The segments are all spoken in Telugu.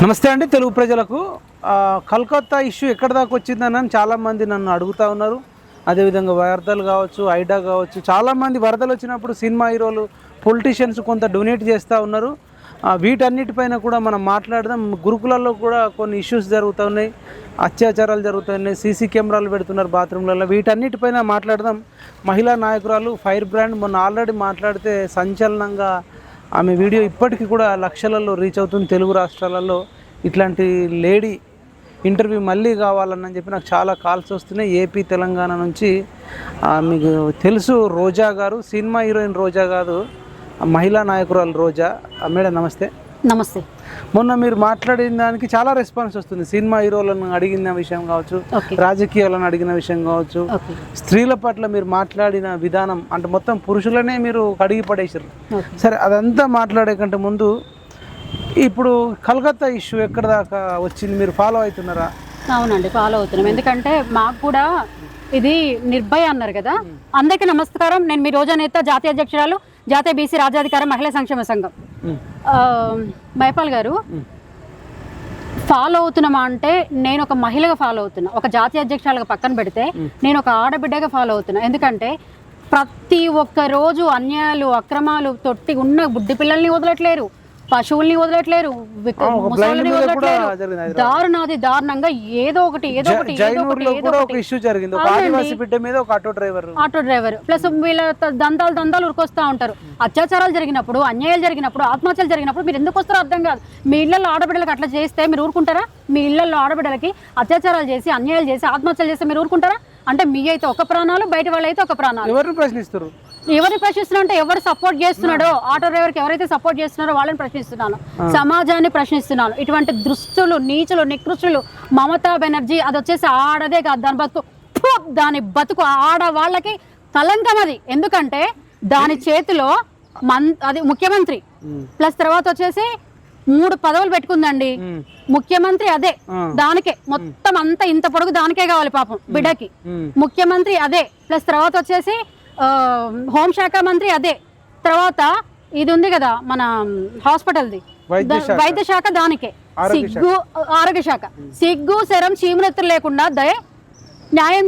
నమస్తే అండి తెలుగు ప్రజలకు కలకత్తా ఇష్యూ ఎక్కడ దాకా వచ్చిందని చాలామంది నన్ను అడుగుతూ ఉన్నారు. అదేవిధంగా వరదలు కావచ్చు, ఐడా కావచ్చు, చాలామంది వరదలు వచ్చినప్పుడు సినిమా హీరోలు, పొలిటీషియన్స్ కొంత డొనేట్ చేస్తూ ఉన్నారు. వీటన్నిటిపైన కూడా మనం మాట్లాడదాం. గురుకులలో కూడా కొన్ని ఇష్యూస్ జరుగుతూ ఉన్నాయి, అత్యాచారాలు జరుగుతున్నాయి, సీసీ కెమెరాలు పెడుతున్నారు బాత్రూంలలో. వీటన్నిటిపైన మాట్లాడదాం. మహిళా నాయకురాలు ఫైర్ బ్రాండ్ మొన్న ఆల్రెడీ మాట్లాడితే సంచలనంగా ఆమె వీడియో ఇప్పటికీ కూడా లక్షలలో రీచ్ అవుతుంది తెలుగు రాష్ట్రాలలో. ఇట్లాంటి లేడీ ఇంటర్వ్యూ మళ్ళీ కావాలని చెప్పి నాకు చాలా కాల్స్ వస్తున్నాయి ఏపీ తెలంగాణ నుంచి. మీకు తెలుసు రోజా గారు, సినిమా హీరోయిన్ రోజా కాదు, మహిళా నాయకురాలు రోజా. మేడం నమస్తే. నమస్తే. మొన్న మీరు మాట్లాడిన దానికి చాలా రెస్పాన్స్ వస్తుంది. సినిమా హీరోలను అడిగిన విషయం కావచ్చు, రాజకీయాలను అడిగిన విషయం కావచ్చు, స్త్రీల పట్ల మీరు మాట్లాడిన విధానం అంటే మొత్తం పురుషులనే మీరు అడిగి పడేసారు. సరే, అదంతా మాట్లాడే కంటే ముందు ఇప్పుడు కలకత్తా ఇష్యూ ఎక్కడ దాకా వచ్చింది, మీరు ఫాలో అవుతున్నారా? అవునండి, ఫాలో అవుతున్నాం. ఎందుకంటే మాకు కూడా ఇది నిర్భయ అన్నారు కదా. అందరికీ నమస్కారం. నేను మీ రోజా నేత, జాతీయ అధ్యక్షురాలు, జాతీయ బీసీ రాజ్యాధికార మహిళా సంక్షేమ సంఘం. మైపాల్ గారు, ఫాలో అవుతున్నామా అంటే నేను ఒక మహిళగా ఫాలో అవుతున్నా, ఒక జాతీయ అధ్యక్షురాలుగా పక్కన పెడితే నేను ఒక ఆడబిడ్డగా ఫాలో అవుతున్నా. ఎందుకంటే ప్రతి ఒక్క రోజు అన్యాయాలు, అక్రమాలు, తొట్టి ఉన్న బుడ్డి పిల్లల్ని వదలట్లేరు, పశువుల్ని వదలట్లేరు, ముసలిని వదలట్లేరు. దారుణంగా ఏదో ఒకటి ఆటో డ్రైవర్ ప్లస్ వీళ్ళ దందాలు ఉరికొస్తా ఉంటారు. అత్యాచారాలు జరిగినప్పుడు, అన్యాయాలు జరిగినప్పుడు, ఆత్మహత్యలు జరిగినప్పుడు మీరు ఎందుకు వస్తారో అర్థం కాదు. మీ ఇళ్లలో ఆడబిడ్డలకు అట్లా చేస్తే మీరు ఊరుకుంటారా? మీ ఇళ్లలో ఆడబిడ్డలకి అత్యాచారాలు చేసి, అన్యాయాలు చేసి, ఆత్మహత్యలు చేస్తే మీరు ఊరుకుంటారా? అంటే మీ అయితే ఒక ప్రాణాలు, బయట వాళ్ళు అయితే ఒక ప్రాణాలు. ఎవరిని ప్రశ్నిస్తారు? ఎవరిని ప్రశ్నిస్తున్నా అంటే ఎవరు సపోర్ట్ చేస్తున్నాడో, ఆటో డ్రైవర్కి ఎవరైతే సపోర్ట్ చేస్తున్నారో వాళ్ళని ప్రశ్నిస్తున్నాను, సమాజాన్ని ప్రశ్నిస్తున్నాను. ఇటువంటి దృష్టులు, నీచులు, నికృష్టులు, మమతా బెనర్జీ అది వచ్చేసి ఆడదే కాదు, దాని బతుకు ఆడవాళ్ళకి కలంకం అది. ఎందుకంటే దాని చేతిలో అది ముఖ్యమంత్రి ప్లస్ తర్వాత వచ్చేసి 3 పదవులు పెట్టుకుందండి. ముఖ్యమంత్రి అదే, దానికే మొత్తం అంతా ఇంత పొడుగు దానికే కావాలి పాపం బిడ్డకి. ముఖ్యమంత్రి అదే ప్లస్ తర్వాత వచ్చేసి హోంశాఖ మంత్రి అదే, తర్వాత ఇది ఉంది కదా మన హాస్పిటల్ది వైద్య శాఖ దానికే, ఆరోగ్య శాఖ. సిగ్గు శరం చీమనెత్తులు లేకుండా న్యాయం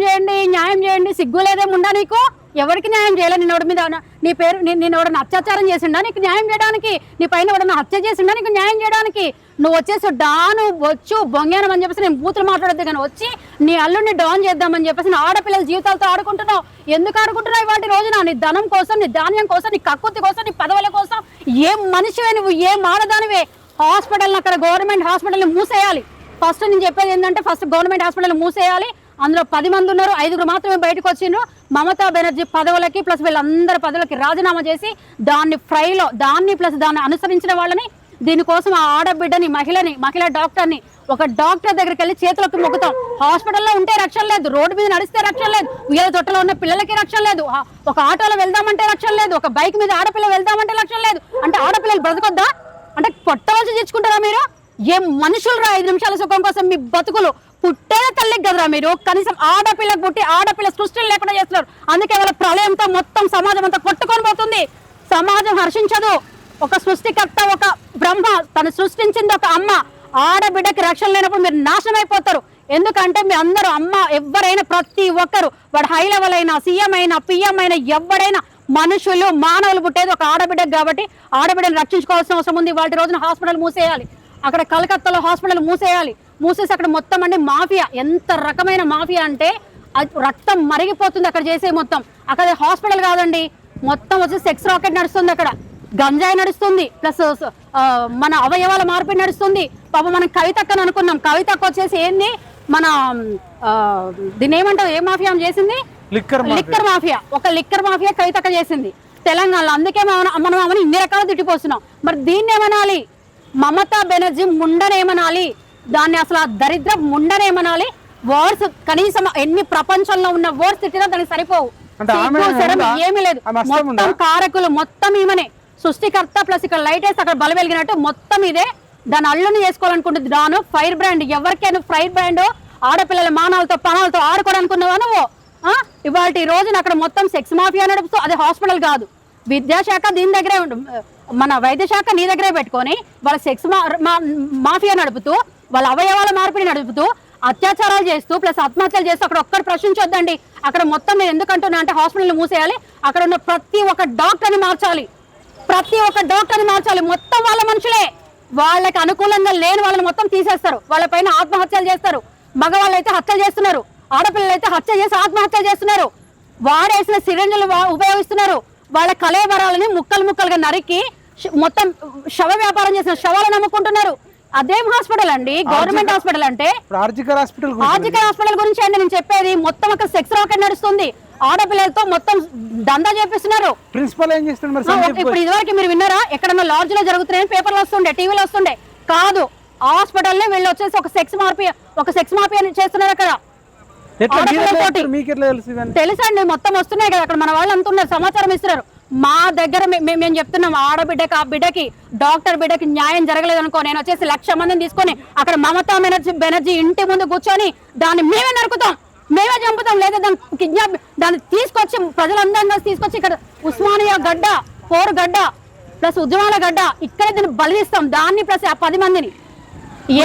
చేయండి, సిగ్గు లేదేముండా నీకు? ఎవరికి న్యాయం చేయాలి? నిన్నోడి మీద నీ పేరు, నేను ఎవడన్నా అత్యాచారం చేసిండా నీకు న్యాయం చేయడానికి? నీ పైన ఎవడన్నా హత్య చేసిండా నీకు న్యాయం చేయడానికి? నువ్వు వచ్చేసి డాను వచ్చు బొంగానం అని చెప్పేసి నేను బూతులు మాట్లాడద్దు కానీ వచ్చి నీ అల్లుడిని డాన్ చేద్దామని చెప్పేసి ఆడపిల్లల జీవితాలతో ఆడుకుంటున్నావు. ఎందుకు ఆడుకుంటున్నావు ఇవాటి రోజున? నీ ధనం కోసం, నీ ధాన్యం కోసం, నీ కక్కుర్తి కోసం, నీ పదవుల కోసం. ఏం మనిషివే నువ్వు, ఏం ఆడదానివే? హాస్పిటల్ని అక్కడ గవర్నమెంట్ హాస్పిటల్ని మూసేయాలి. ఫస్ట్ నేను చెప్పేది ఏంటంటే ఫస్ట్ గవర్నమెంట్ హాస్పిటల్ మూసేయాలి. అందులో 10 మంది ఉన్నారు, 5 మాత్రమే బయటకు వచ్చిండ్రు. మమతా బెనర్జీ పదవులకి ప్లస్ వీళ్ళందరి పదవులకి రాజీనామా చేసి దాన్ని ఫ్రైలో దాన్ని ప్లస్ దాన్ని అనుసరించిన వాళ్ళని, దీనికోసం ఆ ఆడబిడ్డని, మహిళా డాక్టర్ని, ఒక డాక్టర్ దగ్గరికి వెళ్ళి చేతులకు మొక్కుతాం. హాస్పిటల్లో ఉంటే రక్షణ లేదు, రోడ్డు మీద నడిస్తే రక్షణ లేదు, ఉయ్యాల తొట్టలో ఉన్న పిల్లలకి రక్షణ లేదు, ఒక ఆటోలో వెళ్దామంటే రక్షణ లేదు, ఒక బైక్ మీద ఆడపిల్ల వెళ్దామంటే రక్షణ లేదు. అంటే ఆడపిల్లలు బ్రతకొద్దా? అంటే పొట్టవలసి తెచ్చుకుంటారా మీరు? ఏం మనుషులు రా? 5 నిమిషాల సుఖం కోసం మీ బతుకులు. పుట్టేదే తల్లికి కదరా మీరు? కనీసం ఆడపిల్లకు పుట్టి ఆడపిల్ల సృష్టిని లేకుండా చేస్తున్నారు. అందుకే వాళ్ళ ప్రళయంతో మొత్తం సమాజం అంతా కొట్టుకొని పోతుంది. సమాజం హర్షించదు. ఒక సృష్టికర్త, ఒక బ్రహ్మ తను సృష్టించింది ఒక అమ్మ. ఆడబిడ్డకి రక్షణ లేనప్పుడు మీరు నాశనం అయిపోతారు. ఎందుకంటే మీ అందరూ అమ్మ, ఎవరైనా ప్రతి ఒక్కరు, వాడు హై లెవెల్ అయినా, సీఎం అయినా, పిఎం అయినా, ఎవరైనా మనుషులు, మానవులు పుట్టేది ఒక ఆడబిడ్డకు. కాబట్టి ఆడబిడ్డను రక్షించుకోవాల్సిన అవసరం ఉంది. వాటి రోజున హాస్పిటల్ మూసేయాలి. అక్కడ కలకత్తాలో హాస్పిటల్ మూసేసి అక్కడ మొత్తం అంటే మాఫియా, ఎంత రకమైన మాఫియా అంటే రక్తం మరిగిపోతుంది అక్కడ చేసే మొత్తం. అక్కడ హాస్పిటల్ కాదండి, మొత్తం వచ్చి సెక్స్ రాకెట్ నడుస్తుంది, అక్కడ గంజాయి నడుస్తుంది, ప్లస్ మన అవయవాల మార్పిడి నడుస్తుంది. పాప మనం కవితక్కని అనుకున్నాం, కవితక్క వచ్చేసి ఏంది మన దీన్ని ఏమంటారు, ఏ మాఫియా చేసింది? Liquor mafia. ఒక లిక్కర్ మాఫియా కవితక్క చేసింది తెలంగాణలో. అందుకే మనం ఆమెను ఇన్ని రకాలు తిట్టిపోస్తున్నాం. మరి దీన్ని ఏమనాలి? మమతా బెనర్జీ ముండనేమనాలి? దాన్ని అసలు ఆ దరిద్ర ముండనేమనాలి? వర్డ్స్ కనీసం ఎన్ని ప్రపంచంలో ఉన్న వర్డ్స్ తిట్టినా దానికి సరిపోవు. ఏమీ లేదు. మొత్తం కారకులు మొత్తం ఈమెనే, సృష్టికర్త ప్లస్ ఇక్కడ లైట్ వేసి అక్కడ బల వెలిగినట్టు మొత్తం ఇదే. దాని అల్లుని చేసుకోవాలనుకుంటుంది. దాను ఫైర్ బ్రాండ్. ఎవరికైనా ఫైర్ బ్రాండ్ ఆడపిల్లల మానాలతో ప్రాణాలతో ఆడుకోవాలనుకున్నావా నువ్వు? ఇవాళ రోజున అక్కడ మొత్తం సెక్స్ మాఫియా నడుపుతూ, అది హాస్పిటల్ కాదు, విద్యాశాఖ దీని దగ్గరే ఉంటుంది. మన వైద్య శాఖ నీ దగ్గరే పెట్టుకొని వాళ్ళ సెక్స్ మాఫియా నడుపుతూ వాళ్ళ అవయవాల మార్పిడి నడుపుతూ అత్యాచారాలు చేస్తూ ప్లస్ ఆత్మహత్యలు చేస్తూ అక్కడ ఒక్కరు ప్రశ్నించొద్దండి. అక్కడ మొత్తం నేను ఎందుకంటున్నా అంటే హాస్పిటల్ని మూసేయాలి, అక్కడ ఉన్న ప్రతి ఒక్క డాక్టర్ని మార్చాలి, మొత్తం వాళ్ళ మనుషులే. వాళ్ళకి అనుకూలంగా లేని వాళ్ళని మొత్తం తీసేస్తారు, వాళ్ళపైన ఆత్మహత్యలు చేస్తారు. మగవాళ్ళైతే హత్యలు చేస్తున్నారు, ఆడపిల్లలు అయితే హత్య చేసి ఆత్మహత్యలు చేస్తున్నారు. వాడేసిన సిరంజులు ఉపయోగిస్తున్నారు. వాళ్ళ కళేబరాలని ముక్కలుగా నరికి మొత్తం శవ వ్యాపారం చేసిన శవాలను నమ్ముకుంటున్నారు. అదేం హాస్పిటల్ అండి? గవర్నమెంట్ హాస్పిటల్ అంటే ఆర్జికర్ హాస్పిటల్ గురించి అండి నేను చెప్పేది. మొత్తం ఒక సెక్స్ రాకెట్ నడుస్తుంది, ఆడపిల్లలతో మొత్తం దందా చేపిస్తున్నారు. ప్రిన్సిపల్ ఏం చేస్తున్నారు? ఇప్పుడు ఇదివరకు మీరు విన్నారా? ఎక్కడన్నా లాడ్జ్ లో జరుగుతున్నాయని పేపర్లు వస్తుండే, టీవీలో వస్తుండే. కాదు, హాస్పిటల్ వీళ్ళు వచ్చేసి ఒక సెక్స్ మాఫియా చేస్తున్నారు అక్కడ. తెలుసండి, మొత్తం వస్తున్నాయి కదా అక్కడ. మన వాళ్ళు అంటున్నారు, సమాచారం ఇస్తున్నారు. మా దగ్గర మేము చెప్తున్నాం, ఆడబిడ్డకి ఆ బిడ్డకి డాక్టర్ బిడ్డకి న్యాయం జరగలేదు అనుకో, నేను వచ్చేసి 1,00,000 మందిని తీసుకొని అక్కడ మమతా బెనర్జీ ఇంటి ముందు కూర్చొని దాన్ని మేమే నరుకుతాం, మేమే చంపుతాం, లేదా దాన్ని తీసుకొచ్చి ప్రజలందరినీ తీసుకొచ్చి ఇక్కడ ఉస్మానియా గడ్డ, పోరు గడ్డ ప్లస్ ఉద్యమాల గడ్డ ఇక్కడ దీన్ని బలిస్తాం. దాన్ని ప్లస్ ఆ 10 మందిని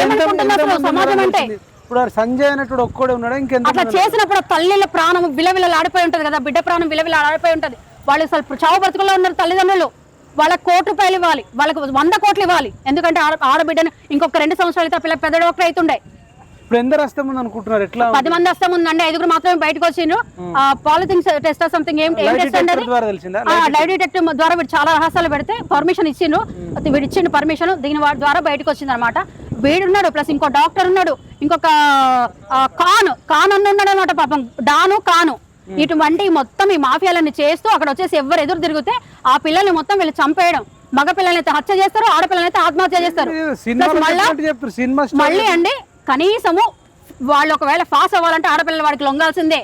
ఏమనుకుంటున్నారు సమాజం అంటే? ఇప్పుడు సంజయ్ అనేటువంటి ఒక్కడే ఉన్నాడు, ఇంకెంత అట్లా చేసినప్పుడు తల్లిల ప్రాణం విలవిలలాడిపోయి ఉంటది కదా, బిడ్డ ప్రాణం విలవిలలాడిపోయి ఉంటది. వాళ్ళు అసలు చావు బ్రతుకుల్లో ఉన్నారు తల్లిదండ్రులు. వాళ్ళకి ₹1,00,00,000 ఇవ్వాలి, వాళ్ళకి 100 కోట్లు ఇవ్వాలి. ఎందుకంటే ఆడబిడ్డను ఇంకొక 2 సంవత్సరాలు అయితే పిల్ల పెద్ద డాక్టర్ అవుతుండే. ఇప్పుడు ఎందరు వస్తాం అనుకుంటున్నారు? ఎట్లా 10 మంది వస్తాం ఉందండి, 5 మాత్రమే బయటకు వచ్చిండ్రు. పాలిథిన్ టెస్ట్ సంథింగ్ ఏం టెస్ట్ అంటే లైవ్ డిటెక్టివ్ ద్వారా వీడు చాలా రహస్యాలు పెడితే పర్మిషన్ ఇచ్చిండ్రు. వీడు ఇచ్చిండు పర్మిషన్, దీని ద్వారా బయటకు వచ్చింది అనమాట. వీడున్నాడు ప్లస్ ఇంకో డాక్టర్ ఉన్నాడు, ఇంకొక కాన్ ఉన్నాడు అనమాట. పాపం కాను ఇటువంటి మొత్తం ఈ మాఫియాలన్నీ చేస్తూ అక్కడ వచ్చేసి ఎవరు ఎదురు తిరిగితే ఆ పిల్లల్ని మొత్తం వీళ్ళు చంపేయడం. మగ పిల్లల్ని అయితే హత్య చేస్తారు, ఆడపిల్లల్ని అయితే ఆత్మహత్య చేస్తారు. మళ్ళీ అండి కనీసము వాళ్ళు ఒకవేళ పాస్ అవ్వాలంటే ఆడపిల్లల వాడికి లొంగాల్సిందే,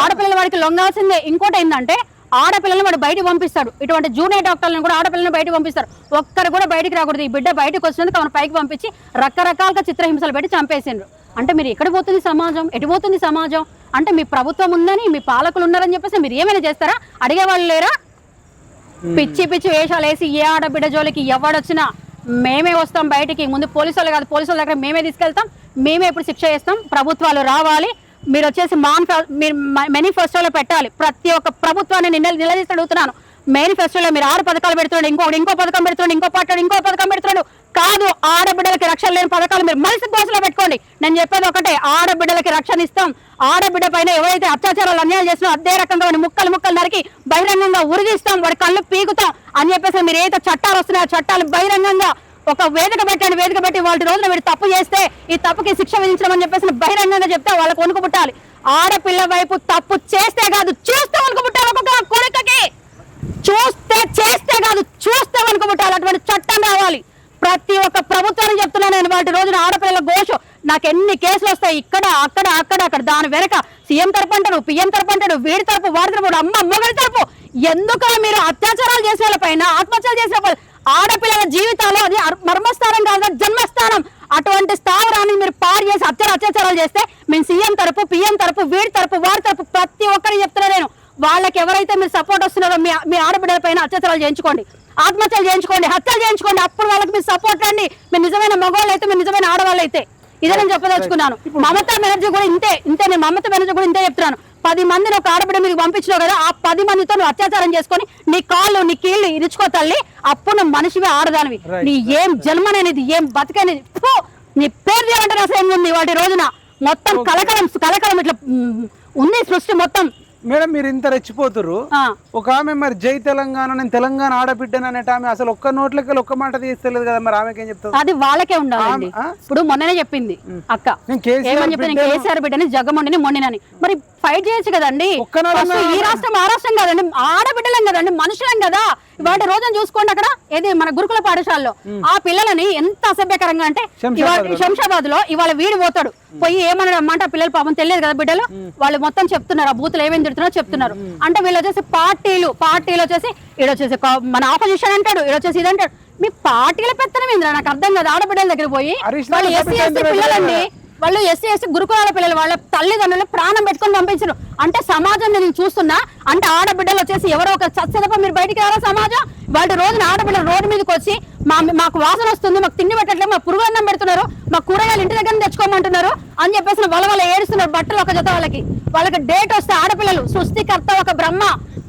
ఆడపిల్లల వాడికి లొంగాల్సిందే. ఇంకోటి ఏంటంటే ఆడపిల్లల్ని వాడు బయటకు పంపిస్తాడు. ఇటువంటి జూనియర్ డాక్టర్లను కూడా ఆడపిల్లల్ని బయటకు పంపిస్తారు. ఒక్కరు కూడా బయటికి రాకూడదు. ఈ బిడ్డ బయటకు వచ్చినందుకు ఆమెను పైకి పంపించి రకరకాలుగా చిత్రహింసలు పెట్టి చంపేసిండ్రు. అంటే మీరు ఎక్కడ పోతుంది సమాజం? ఎటు పోతుంది సమాజం? అంటే మీ ప్రభుత్వం ఉందని, మీ పాలకులు ఉన్నారని చెప్పేసి మీరు ఏమైనా చేస్తారా? అడిగేవాళ్ళు లేరా? పిచ్చి వేషాలు వేసి ఏ ఆడబిడ్డ జోలికి ఎవడొచ్చినా మేమే వస్తాం బయటికి. ముందు పోలీసులు కాదు, పోలీసుల దగ్గర మేమే తీసుకెళ్తాం, మేమే ఇప్పుడు శిక్ష చేస్తాం. ప్రభుత్వాలు రావాలి, మీరు వచ్చేసి మీరు మేనిఫెస్టోలో పెట్టాలి. ప్రతి ఒక్క ప్రభుత్వాన్ని నిలదీసి అడుగుతున్నాను. మేనిఫెస్టోలో మీరు 6 పథకాలు పెడుతున్నాడు, ఇంకో పథకం పెడుతున్నాడు, ఇంకో పథకం పెడుతున్నాడు. కాదు, ఆడబిడ్డలకి రక్షణ లేని పథకాలు మీరు మనిషి దోశలో పెట్టుకోండి. నేను చెప్పేది ఒకటే, ఆడబిడ్డలకి రక్షణ ఇస్తాం. ఆడబిడ్డ పైన ఎవరైతే అత్యాచారాలు అన్యాయాలు చేస్తున్నారో అదే రకంగా వాడిని ముక్కలు నరికి బహిరంగంగా ఉరిగిస్తాం, వాడి కళ్ళు పీకుతాం అని చెప్పేసి మీరు ఏదైతే చట్టాలు వస్తున్నాయో చట్టాలు బహిరంగంగా ఒక వేదిక పెట్టి వాటి రోజున వీడు తప్పు చేస్తే ఈ తప్పుకి శిక్ష విధించడం అని చెప్పేసి బహిరంగంగా చెప్తే వాళ్ళకు వణుకు పుట్టాలి. ఆడపిల్ల వైపు తప్పు చేస్తే కాదు చూస్తే వణుకు పుట్టాలి. ఒక్కొక్క కొడుకకి చేస్తే కాదు చూస్తే వణుకు పుట్టాలి. అటువంటి చట్టం రావాలి. ప్రతి ఒక్క ప్రభుత్వాన్ని చెప్తున్నాను నేను, వాటి రోజున ఆడపిల్లల ఘోష. నాకు ఎన్ని కేసులు వస్తాయి ఇక్కడ అక్కడ దాని వెనక సీఎం తరపు అంటాడు, పిఎం తరపు అంటాడు, వీడి తరపు వాడి తరపు, అమ్మ మొగడి తరపు. ఎందుకు మీరు అత్యాచారాలు చేసే వాళ్ళ పైన, ఆత్మహత్యలు చేసే వాళ్ళు, ఆడపిల్లల జీవితాలు అది మర్మస్థానం కాదు, జన్మస్థానం. అటువంటి స్థావరాన్ని మీరు పాడు చేసి అత్యాచారాలు చేస్తే మేము సీఎం తరపు, పిఎం తరపు, వీడి తరపు, వాడి తరపు ప్రతి ఒక్కరిని చెప్తున్నా నేను. వాళ్ళకి ఎవరైతే మీరు సపోర్ట్ వస్తున్నారో మీ ఆడబిడ్డల పైన అత్యాచారాలు చేయించుకోండి, ఆత్మహత్యలు చేయించుకోండి, హత్యలు చేయించుకోండి. అప్పుడు వాళ్ళకి మీరు సపోర్ట్ రండి. మీరు నిజమైన మగవాళ్ళు అయితే, మీరు నిజమైన ఆడవాళ్ళు అయితే. ఇదే నేను చెప్పదలుచుకున్నాను. మమతా బెనర్జీ కూడా ఇంతే. నేను మమతా బెనర్జీ కూడా ఇంతే చెప్తున్నాను. 10 మందిని ఒక ఆడబిడ్డ మీకు పంపించినావు కదా, ఆ 10 మందితో నువ్వు అత్యాచారం చేసుకొని నీ కాళ్ళు నీ కీళ్ళు ఇరుచుకో తల్లి. అప్పుడు నువ్వు మనిషివే, ఆడదానివి. నీ ఏం జన్మనేది, ఏం బతికనేది, నీ పేరు చేయాలంటే అసలు ఏముంది? వాటి రోజున మొత్తం కలకలం ఇట్లా ఉంది సృష్టి మొత్తం. మేడం మీరు ఇంత రెచ్చిపోతురు. ఒక ఆమె మరి జై తెలంగాణ, నేను తెలంగాణ ఆడబిడ్డను అనేట ఆమె అసలు ఒక్క నోట్లకి ఒక్క మాట తీస్తలేదు కదా, మరి ఆమెకి ఏం చెప్తారు? అది వాళ్ళకే ఉండాలి. ఇప్పుడు మొన్ననే చెప్పింది అక్క, ఏమని చెప్పింది? నేను కేసీఆర్ బిడ్డని జగమొండిని మొండినని. మరి ఫైట్ చేయొచ్చు కదండి. ఈ రాష్ట్రం ఆ రాష్ట్రం కదండి, ఆడబిడ్డలం కదండి, మనుషులం కదా. వాటి రోజున చూసుకోండి అక్కడ ఏది మన గురుకుల పాఠశాలలో ఆ పిల్లలని ఎంత అసభ్యకరంగా అంటే, శంషాబాద్ లో ఇవాళ వీడు పోతాడు, పోయి ఏమన్నాడు అమ్మాట పిల్లలు పాపం తెలియదు కదా బిడ్డలు, వాళ్ళు మొత్తం చెప్తున్నారు, ఆ బూతులు ఏమేమి తిడుతున్నారో చెప్తున్నారు. అంటే వీళ్ళు వచ్చేసి పార్టీలు వచ్చేసి ఈడొచ్చేసి మన ఆపోజిషన్ అంటాడు, ఈడొచ్చేసి ఇదంటాడు. మీ పార్టీల పెత్తనం ఏంద్రా నాకు అర్థం కాదు. ఆడబిడ్డల దగ్గర పోయి వాళ్ళు ఎస్సీ పిల్లలండి, వాళ్ళు ఎస్సీ గురుకులాల పిల్లలు వాళ్ళ తల్లిదండ్రులు ప్రాణం పెట్టుకొని పంపించారు. అంటే సమాజం నేను చూస్తున్నా, అంటే ఆడబిడ్డలు వచ్చేసి ఎవరో ఒక చచ్చదప్ప మీరు బయటికి రారా సమాజం. వాళ్ళ రోజున ఆడబిడ్డలు రోడ్డు మీదకి వచ్చి మాకు వాసన వస్తుంది, మాకు తిండి పెట్టట్లేదు, మాకు పురుగు పెడుతున్నారు, మాకు కూరగాయలు ఇంటి దగ్గర తెచ్చుకోమంటున్నారు అని చెప్పేసి వాళ్ళ ఏడుస్తున్నారు. బట్టలు ఒక జత వాళ్ళకి డేట్ వస్తే ఆడపిల్లలు సృష్టికర్త ఒక బ్రహ్మ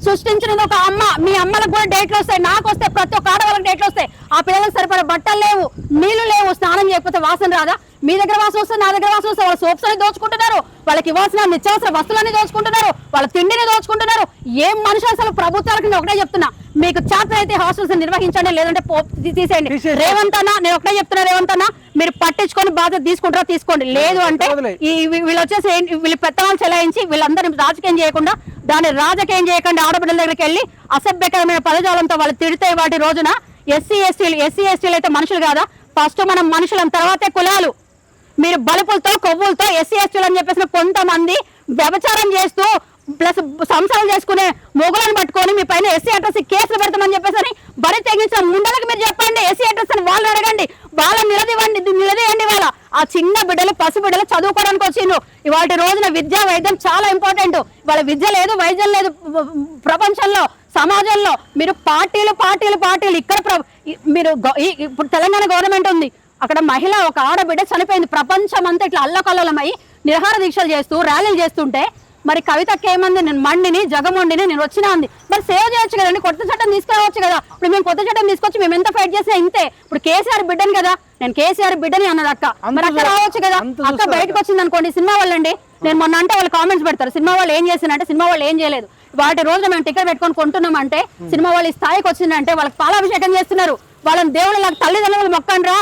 సృష్టించినది ఒక అమ్మ. మీ అమ్మలకు కూడా డేట్లు వస్తాయి, నాకు వస్తే ప్రతి ఒక్క ఆడవాళ్ళకి డేట్లు వస్తాయి. ఆ పిల్లలకు సరిపడే బట్టలు లేవు, నీళ్లు లేవు, స్నానం చేయకపోతే వాసన రాదా? మీ దగ్గర వాసన వస్తే నా దగ్గర వాసన వస్తే వాళ్ళ సోప్స్ అని దోచుకుంటున్నారు, వాళ్ళకి ఇవ్వాల్సిన నిత్యావసర వస్తువులని దోచుకుంటున్నారు, వాళ్ళ తిండిని దోచుకుంటున్నారు. ఏం మనుషులు అసలు ప్రభుత్వాలకు నేను ఒకటే చెప్తున్నా, మీకు చేత అయితే హాస్టల్స్ నిర్వహించండి, లేదంటే తీసేయండి. రేవంత్ అన్న నేను ఒకటే చెప్తున్నా, రేవంత్ అన్న మీరు పట్టించుకొని బాధ్యత తీసుకుంటారో తీసుకోండి, లేదు అంటే వీళ్ళు వచ్చేసి వీళ్ళు పెత్తనాలు చెలాయించి వీళ్ళందరినీ రాజకీయం చేయకుండా దాన్ని రాజకీయం చేయకుండా ఆడబిడ్డల దగ్గరికి వెళ్ళి అసభ్యకరమైన పదజాలంతో వాళ్ళు తిడితే వాటి రోజున ఎస్సీ ఎస్టీలు అయితే మనుషులు కాదా? ఫస్ట్ మనం మనుషులం, తర్వాతే కులాలు. మీరు బలుపులతో కొవ్వులతో ఎస్సీ ఎస్టీలు అని చెప్పేసిన కొంతమంది వ్యభిచారం చేస్తూ ప్లస్ సంసారం చేసుకునే మొగులను పట్టుకొని మీ పైన ఎస్సీ అడ్రస్ కేసులు పెడతామని చెప్పేసి బరి తెగించిన ముండలకు మీరు చెప్పండి, ఎస్సీ అడ్రస్ అని వాళ్ళు అడగండి, వాళ్ళని నిలదీయండి. వాళ్ళ ఆ చిన్న బిడ్డలు పసి బిడ్డలు చదువుకోవడానికి వచ్చిండ్రు. ఇవాటి రోజున విద్య వైద్యం చాలా ఇంపార్టెంట్. వాళ్ళ విద్య లేదు, వైద్యం లేదు ప్రపంచంలో, సమాజంలో. మీరు పార్టీలు ఇక్కడ మీరు ఇప్పుడు తెలంగాణ గవర్నమెంట్ ఉంది, అక్కడ మహిళ ఒక ఆడబిడ్డ చనిపోయింది. ప్రపంచం అంతా ఇట్లా అల్లకల్లోలమై నిరహార దీక్షలు చేస్తూ ర్యాలీలు చేస్తుంటే మరి కవితకి ఏమంది, నేను మండిని జగమండిని నేను వచ్చినా అంది. మరి సేవ్ చేయొచ్చు కదండి, కొత్త చట్టం తీసుకురావచ్చు కదా. ఇప్పుడు మేము కొత్త చట్టం తీసుకొచ్చి మేము ఎంత ఫైట్ చేసినా ఇంతే. ఇప్పుడు కేసీఆర్ బిడ్డని కదా, నేను కేసీఆర్ బిడ్డని అన్నది అక్క, మరి అక్క రావచ్చు కదా. అక్క బయటకు వచ్చింది అనుకోండి, సినిమా వాళ్ళండి నేను మొన్న అంటే వాళ్ళు కామెంట్స్ పెడతారు, సినిమా వాళ్ళు ఏం చేసినంటే సినిమా వాళ్ళు ఏం చేయలేదు. వాటి రోజున మేము టికెట్ పెట్టుకొని కొంటున్నామంటే సినిమా వాళ్ళు ఈ స్థాయికి వచ్చిందంటే వాళ్ళకి పాలాభిషేకం చేస్తున్నారు. వాళ్ళని దేవుళ్ళు నాకు తల్లిదండ్రులు మొక్కండి రా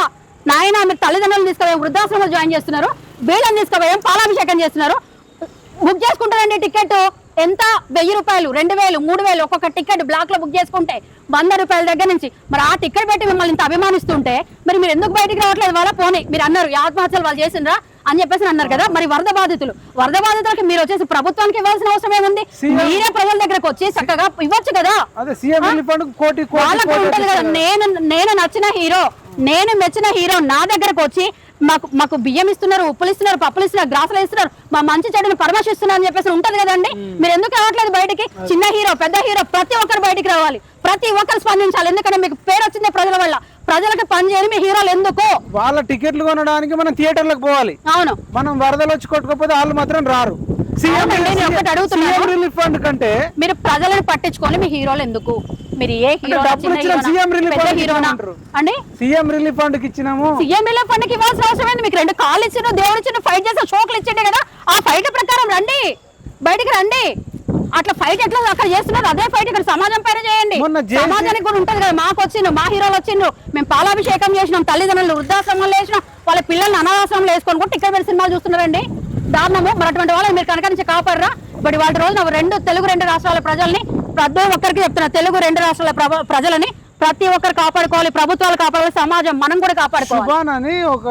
నాయన, మీరు తల్లిదండ్రులు తీసుకుపోయి వృద్ధాశ్రమంలో జాయిన్ చేస్తున్నారు, వీళ్ళని తీసుకుపోయి పాలాభిషేకం చేస్తున్నారు. బుక్ చేసుకుంటారండి టికెట్ ఎంత? 1000 రూపాయలు, 2000, 3000 ఒక్కొక్క టికెట్ బ్లాక్ లో బుక్ చేసుకుంటే 100 రూపాయల దగ్గర నుంచి. మరి ఆ టికెట్ పెట్టి మిమ్మల్ని ఇంత అభిమానిస్తుంటే మరి మీరు ఎందుకు బయటికి రావట్లేదు? వాళ్ళ పోనీ మీరు అన్నారు ఆత్మహత్యలు వాళ్ళు చేసిండ్రా అని చెప్పేసి అన్నారు కదా. మరి వరద బాధితులకి మీరు వచ్చేసి ప్రభుత్వానికి ఇవ్వాల్సిన అవసరం ఏముంది? మీరే ప్రజల దగ్గరకు వచ్చి చక్కగా ఇవ్వచ్చు కదా. వాళ్ళకు ఉంటుంది కదా, నేను నచ్చిన హీరో, నేను మెచ్చిన హీరో నా దగ్గరకు వచ్చి మాకు బియ్యం ఇస్తున్నారు, ఉప్పులు ఇస్తున్నారు, పప్పులు ఇస్తున్నారు, గ్రాసులు ఇస్తున్నారు, మా మంచి చెడుని పరామర్శిస్తున్నారు అని చెప్పేసి ఉంటది కదండి. మీరు ఎందుకు రావట్లేదు బయటికి? చిన్న హీరో పెద్ద హీరో ప్రతి ఒక్కరు బయటికి రావాలి, ప్రతి ఒక్కరు స్పందించాలి. ఎందుకంటే మీకు పేరు వచ్చింది ప్రజల వల్ల, ప్రజలకు పని చేయని మీ హీరోలు ఎందుకు? వాళ్ళ టికెట్లు కొనడానికి మనం థియేటర్లకు పోవాలి. అవును, మనం వరదలు వచ్చి కొట్టుకోకపోతే వాళ్ళు మాత్రం రారు. కంటే మీరు ప్రజలను పట్టించుకొని మీ హీరోలు ఎందుకు? మీరు ఏ హీరో అండి? సీఎం రిలీఫ్ ఫండ్ కి ఇచ్చినాము, సీఎం రిలీఫ్ ఫండ్ కి ఇవ్వాల్సిన అవసరం ఏంది? మీకు 2 కాళ్ళు ఇచ్చిన, దేవుడు ఇచ్చిన, ఫైట్ చేసిన, షోకులు ఇచ్చిండే కదా. ఆ ఫైట్ ప్రకారం రండి, బయటికి రండి. అట్లా ఫైట్ ఎట్లా అక్కడ చేస్తున్నారు అదే ఫైట్ ఇక్కడ సమాజం పైన చేయండి. సమాజానికి కూడా ఉంటది కదా, మాకు వచ్చిండ్రు, మా హీరోలు వచ్చిండ్రు, మేము పాలాభిషేకం చేసినాం, తల్లిదండ్రులు వృద్ధాశ్రమంలో వేసినాం, వాళ్ళ పిల్లల్ని అనాథాశ్రమంలో వేసుకొని కూడా టికెట్ పెట్టి సినిమాలు చూస్తున్నారండి. దారుణము. మరి అటువంటి వాళ్ళని మీరు కనుక నుంచి కాపాడరా? బట్ వాటి రోజున తెలుగు రెండు రాష్ట్రాల ప్రజల్ని ప్రతి ఒక్కరికి చెప్తున్నా, తెలుగు 2 రాష్ట్రాల ప్రజలని ప్రతి ఒక్కరు కాపాడుకోవాలి, ప్రభుత్వాలు కాపాడాలి, సమాజం మనం కూడా కాపాడుకోవాలి. సుభాన్ అని ఒక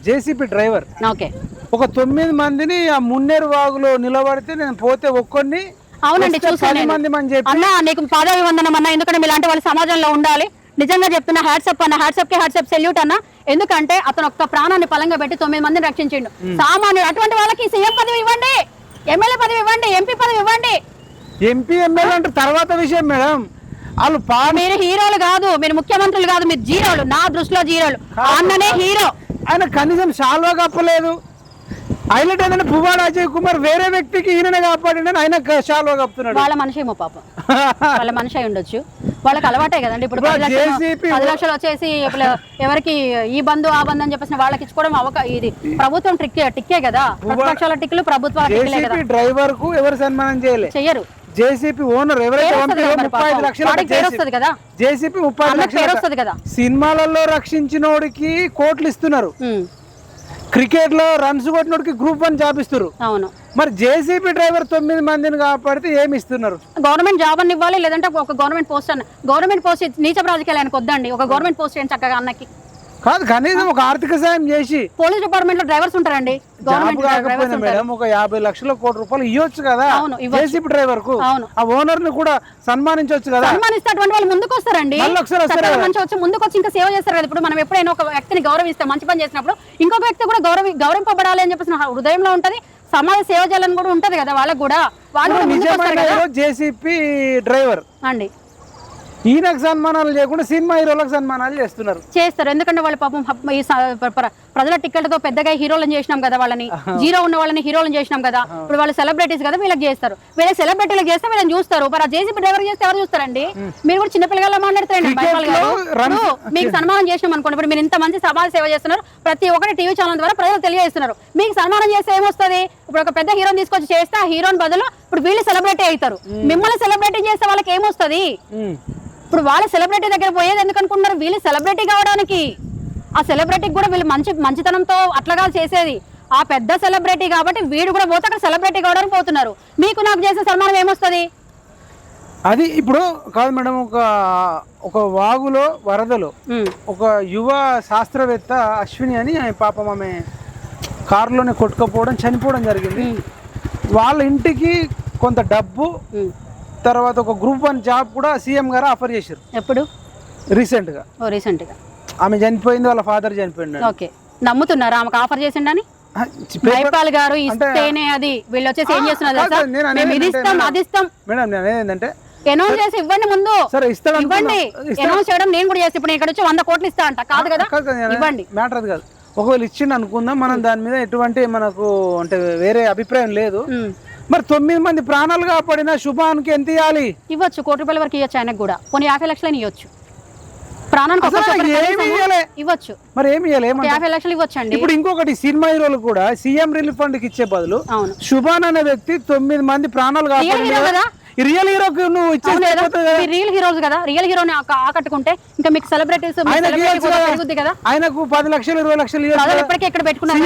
జేసీపీ డ్రైవర్ ఓకే ఒక 9 మందిని ఆ మున్నేరు వాగులో నిలబడితే నేను పోతే ఒక్కొన్ని అవునండి చూసాను అన్న, నీకు పాదాభివందనం అన్న, ఎందుకంటే మీలాంటి వాళ్ళు సమాజంలో ఉండాలి. నిజంగా చెప్తున్నా, హ్యాట్సప్ అన్న, హ్యాట్సప్ సెల్యూట్ అన్న. ఎందుకంటే అతను ఒక్క ప్రాణాన్ని పలంగా పెట్టి 9 మందిని రక్షించిండు. సామాన్యుడు. అటువంటి వాళ్ళకి సీఎం పదవి ఇవ్వండి, ఎమ్మెల్యే పదవి ఇవ్వండి, ఎంపీ పదవి ఇవ్వండి. ఎంపీ ఎమ్మెల్యే అంటే తర్వాత విషయం మేడం. వాళ్ళు మీరు హీరోలు కాదు, మీరు ముఖ్యమంత్రులు కాదు, మీరు జీరోలు, నా దృష్టిలో జీరోలు. అన్ననే హీరో. ఆయన కనీసం శాల్వా కప్పలేదు. హైలైట్ ఏంటంటే పువ్వాడ అజయ్ కుమార్ వేరే వ్యక్తికి ఈయననే కాపాడిందని ఆయన శాల్వా కప్పుతున్నాడు. వాళ్ళ మనిషేమో పాపం, వాళ్ళ మనిషి అయి ఉండొచ్చు, వాళ్ళకి అలవాటే కదండి. ఇప్పుడు 10 లక్షలు వచ్చేసి ఎవరికి ఈ బంధు ఆ బంధు అని చెప్పేసి వాళ్ళకి ఇచ్చుకోవడం ఇది ప్రభుత్వం టిక్కే కదా. ప్రతిపక్షాల టిక్లు ప్రభుత్వాల డ్రైవర్ కు ఎవరు సన్మానం చేయరు. జేసీపీ ఓనర్ ఎవరైతే 35 లక్షలు కదా, జేసీపీ 30 లక్షలు కదా. సినిమాలలో రక్షించినోడికి కోట్లు ఇస్తున్నారు, క్రికెట్ లో రన్స్ కొట్టినోడికి గ్రూప్ 1 జాబ్ ఇస్తారు. అవును, మరి జేసీబీ డ్రైవర్ 9 మందిని కాపాడితే ఏమి ఇస్తున్నారు? గవర్నమెంట్ జాబ్ అని ఇవ్వాలి, లేదంటే ఒక గవర్నమెంట్ పోస్ట్ నీచ రాజకీయాలు ఆయనకు వద్దండి. ఒక గవర్నమెంట్ పోస్ట్ ఏంటి చక్కగా అన్నకి కాదు కనీసం ఒక ఆర్థిక సాయం చేసి పోలీస్ డిపార్ట్మెంట్ లో డ్రైవర్స్ ఉంటారండి, జాబ్ కాకపోయినా మేడం ఒక 50 లక్షల కోటి రూపాయలు ఇవ్వచ్చు కదా అవును, జేసీబీ డ్రైవర్ కు, అవును. ఆ ఓనర్ ని కూడా సన్మానించవచ్చు కదా. సన్మానిస్తే అటువంటి వాళ్ళు ముందుకు వస్తారండి, మంచి వచ్చి ముందుకు వచ్చి ఇంకా సేవ చేస్తారు కదా. ఇప్పుడు మనం ఎప్పుడైనా ఒక వ్యక్తిని గౌరవిస్తాం, మంచి పని చేసినప్పుడు ఇంకొక వ్యక్తి కూడా గౌరవింపబడాలి అని చెప్పేసి హృదయంలో ఉంటది, సమాజ సేవ చేయాలని కూడా ఉంటది కదా వాళ్ళకు కూడా. వాళ్ళు జేసీబీ డ్రైవర్ అండి ఈయనకు సన్మానాలు చేయకుండా సినిమా హీరోలకు సన్మానాలు చేస్తారు. ఎందుకంటే వాళ్ళు పాపం ఈ ప్రజల టికెట్లతో పెద్దగా హీరోలను చేసినాం కదా, వాళ్ళని జీరో ఉన్న వాళ్ళని హీరోలను చేసినాం కదా. ఇప్పుడు వాళ్ళు సెలబ్రిటీస్ కదా, వీళ్ళకి చేస్తారు. వీళ్ళకి సెలబ్రిటీలకు చేస్తే వీళ్ళని చూస్తారు. మరి ఆ జేసీబీ డ్రైవర్ చేస్తే ఎవరు చూస్తారండి? మీరు కూడా చిన్నపిల్లగా మాట్లాడతారండి. మీకు సన్మానం చేసినాం అనుకోండి, ఇప్పుడు మీరు ఇంత మంచి సమాజ సేవ చేస్తున్నారు, ప్రతి ఒక్కటి టీవీ ఛానల్ ద్వారా ప్రజలు తెలియజేస్తున్నారు. మీకు సన్మానం చేస్తే ఏమొస్తుంది? ఇప్పుడు ఒక పెద్ద హీరోని తీసుకొచ్చి చేస్తే ఆ హీరోని బదులు ఇప్పుడు వీళ్ళు సెలబ్రిటీ అవుతారు. మిమ్మల్ని సెలబ్రిటీ చేస్తే వాళ్ళకి ఏమొస్తుంది? ఇప్పుడు వాళ్ళ సెలబ్రిటీ దగ్గర పోయేది ఎందుకు అనుకుంటున్నారు? వీళ్ళు సెలబ్రిటీ కావడానికి. ఆ సెలబ్రిటీకి కూడా వీళ్ళు మంచితనంతో అట్లగా చేసేది ఆ పెద్ద సెలబ్రిటీ కాబట్టి వీడు కూడా పోతే అక్కడ సెలబ్రిటీ కావడానికి పోతున్నారు. మీకు నాకు చేసే సన్మానం ఏమొస్తుంది? అది ఇప్పుడు కాదు మేడం, ఒక వాగులో వరదలో ఒక యువ శాస్త్రవేత్త అశ్విని అని పాపం ఆమె కారులోనే కొట్టుకుపోవడం, చనిపోవడం జరిగింది. వాళ్ళ ఇంటికి కొంత డబ్బు, తర్వాత ఒక గ్రూప్ 1 జాబ్ కూడా సీఎం గారు ఆఫర్ చేశారు. ఎప్పుడు? రీసెంట్ గా ఆమె చనిపోయింది, వాళ్ళ ఫాదర్ చనిపోయింది. ఓకే, నమ్ముతున్నారా ఆమెకు ఆఫర్ చేసిండని? జైపాల్ గారు ఇస్తేనే అది. వీళ్ళు వచ్చేసి ఏం చేస్తున్నారు మేడం, నేను ఏంటంటే అనౌన్స్ చేసి ఇవ్వండి ముందు. ఇవ్వండి, అనౌన్స్ చేయడం నేను కూడా చేసి ఇప్పుడు ఇక్కడ వచ్చి 100 కోట్లు ఇస్తా అంట. కాదు కదా, ఇవ్వండి. మ్యాటర్ అది కాదు. ఒకవేళ ఇచ్చిండు అనుకుందాం, మనం దాని మీద ఎటువంటి మనకు అంటే వేరే అభిప్రాయం లేదు. మరి 9 మంది ప్రాణాలు కాపాడిన శుభానికి ఎంత ఇవ్వాలి? ఇవ్వచ్చు, ₹1 కోటి వరకు ఇవ్వచ్చు ఆయనకు కూడా. పోనీ 50 లక్షలని ఇవ్వచ్చు. ప్రాణానికి ఇవ్వచ్చు. మరి ఏమి ఇవ్వాలి? 50 లక్షలు ఇవ్వచ్చు అండి. ఇప్పుడు ఇంకొకటి, సినిమా హీరోలు కూడా సీఎం రిలీఫ్ ఫండ్ కి ఇచ్చే బదులు శుభాన్ అనే వ్యక్తి 9 మంది ప్రాణాలు కాపాడు. రియల్ హీరోకి నువ్వు రియల్ హీరోస్ కదా, రియల్ హీరోని ఆకట్టుకుంటే ఇంకా మీకు సెలబ్రిటీస్ కదా. ఆయనకు 10 లక్షలు 20 లక్షలు ఇప్పటికే ఎక్కడ పెట్టుకున్నారు?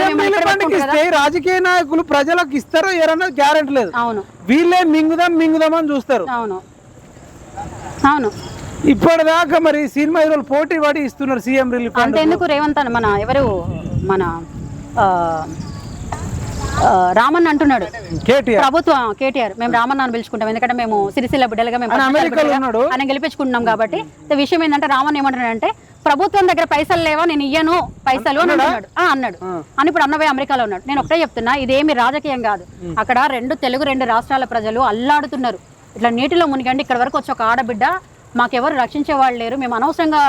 రాజకీయ నాయకులు ప్రజలకు ఇస్తారో ఏరన్నా గ్యారెంటీ లేదు. అవును, వీళ్ళే మింగుదాం అని చూస్తారు. అవును అవును. ఇప్పటిదాకా మరి సినిమా హీరోలు పోటీ పడి ఇస్తున్నారు సీఎం రిలీఫ్. అంతెందుకు రేవంత్ అని మన రామన్ అంటున్నాడు, ప్రభుత్వం కేటీఆర్ మేము రామన్ అని పిలుచుకుంటాం, ఎందుకంటే మేము సిరిసిల్ల బిడ్డలుగా మేము ఆయన గెలిపించుకుంటున్నాం కాబట్టి. విషయం ఏంటంటే రామన్ ఏమంటున్నాడంటే, ప్రభుత్వం దగ్గర పైసలు లేవా, నేను ఇయ్యను పైసలు అని అన్నాడు అని. ఇప్పుడు అన్నవే అమెరికాలో ఉన్నాడు. నేను ఒకటే చెప్తున్నా, ఇదేమి రాజకీయం కాదు. అక్కడ రెండు రాష్ట్రాల ప్రజలు అల్లాడుతున్నారు. ఇట్లా నీటిలో మునిగండి, ఇక్కడ వరకు వచ్చి ఒక ఆడబిడ్డ మాకెవరు రక్షించే వాళ్ళు లేరు, మేము అనవసరంగా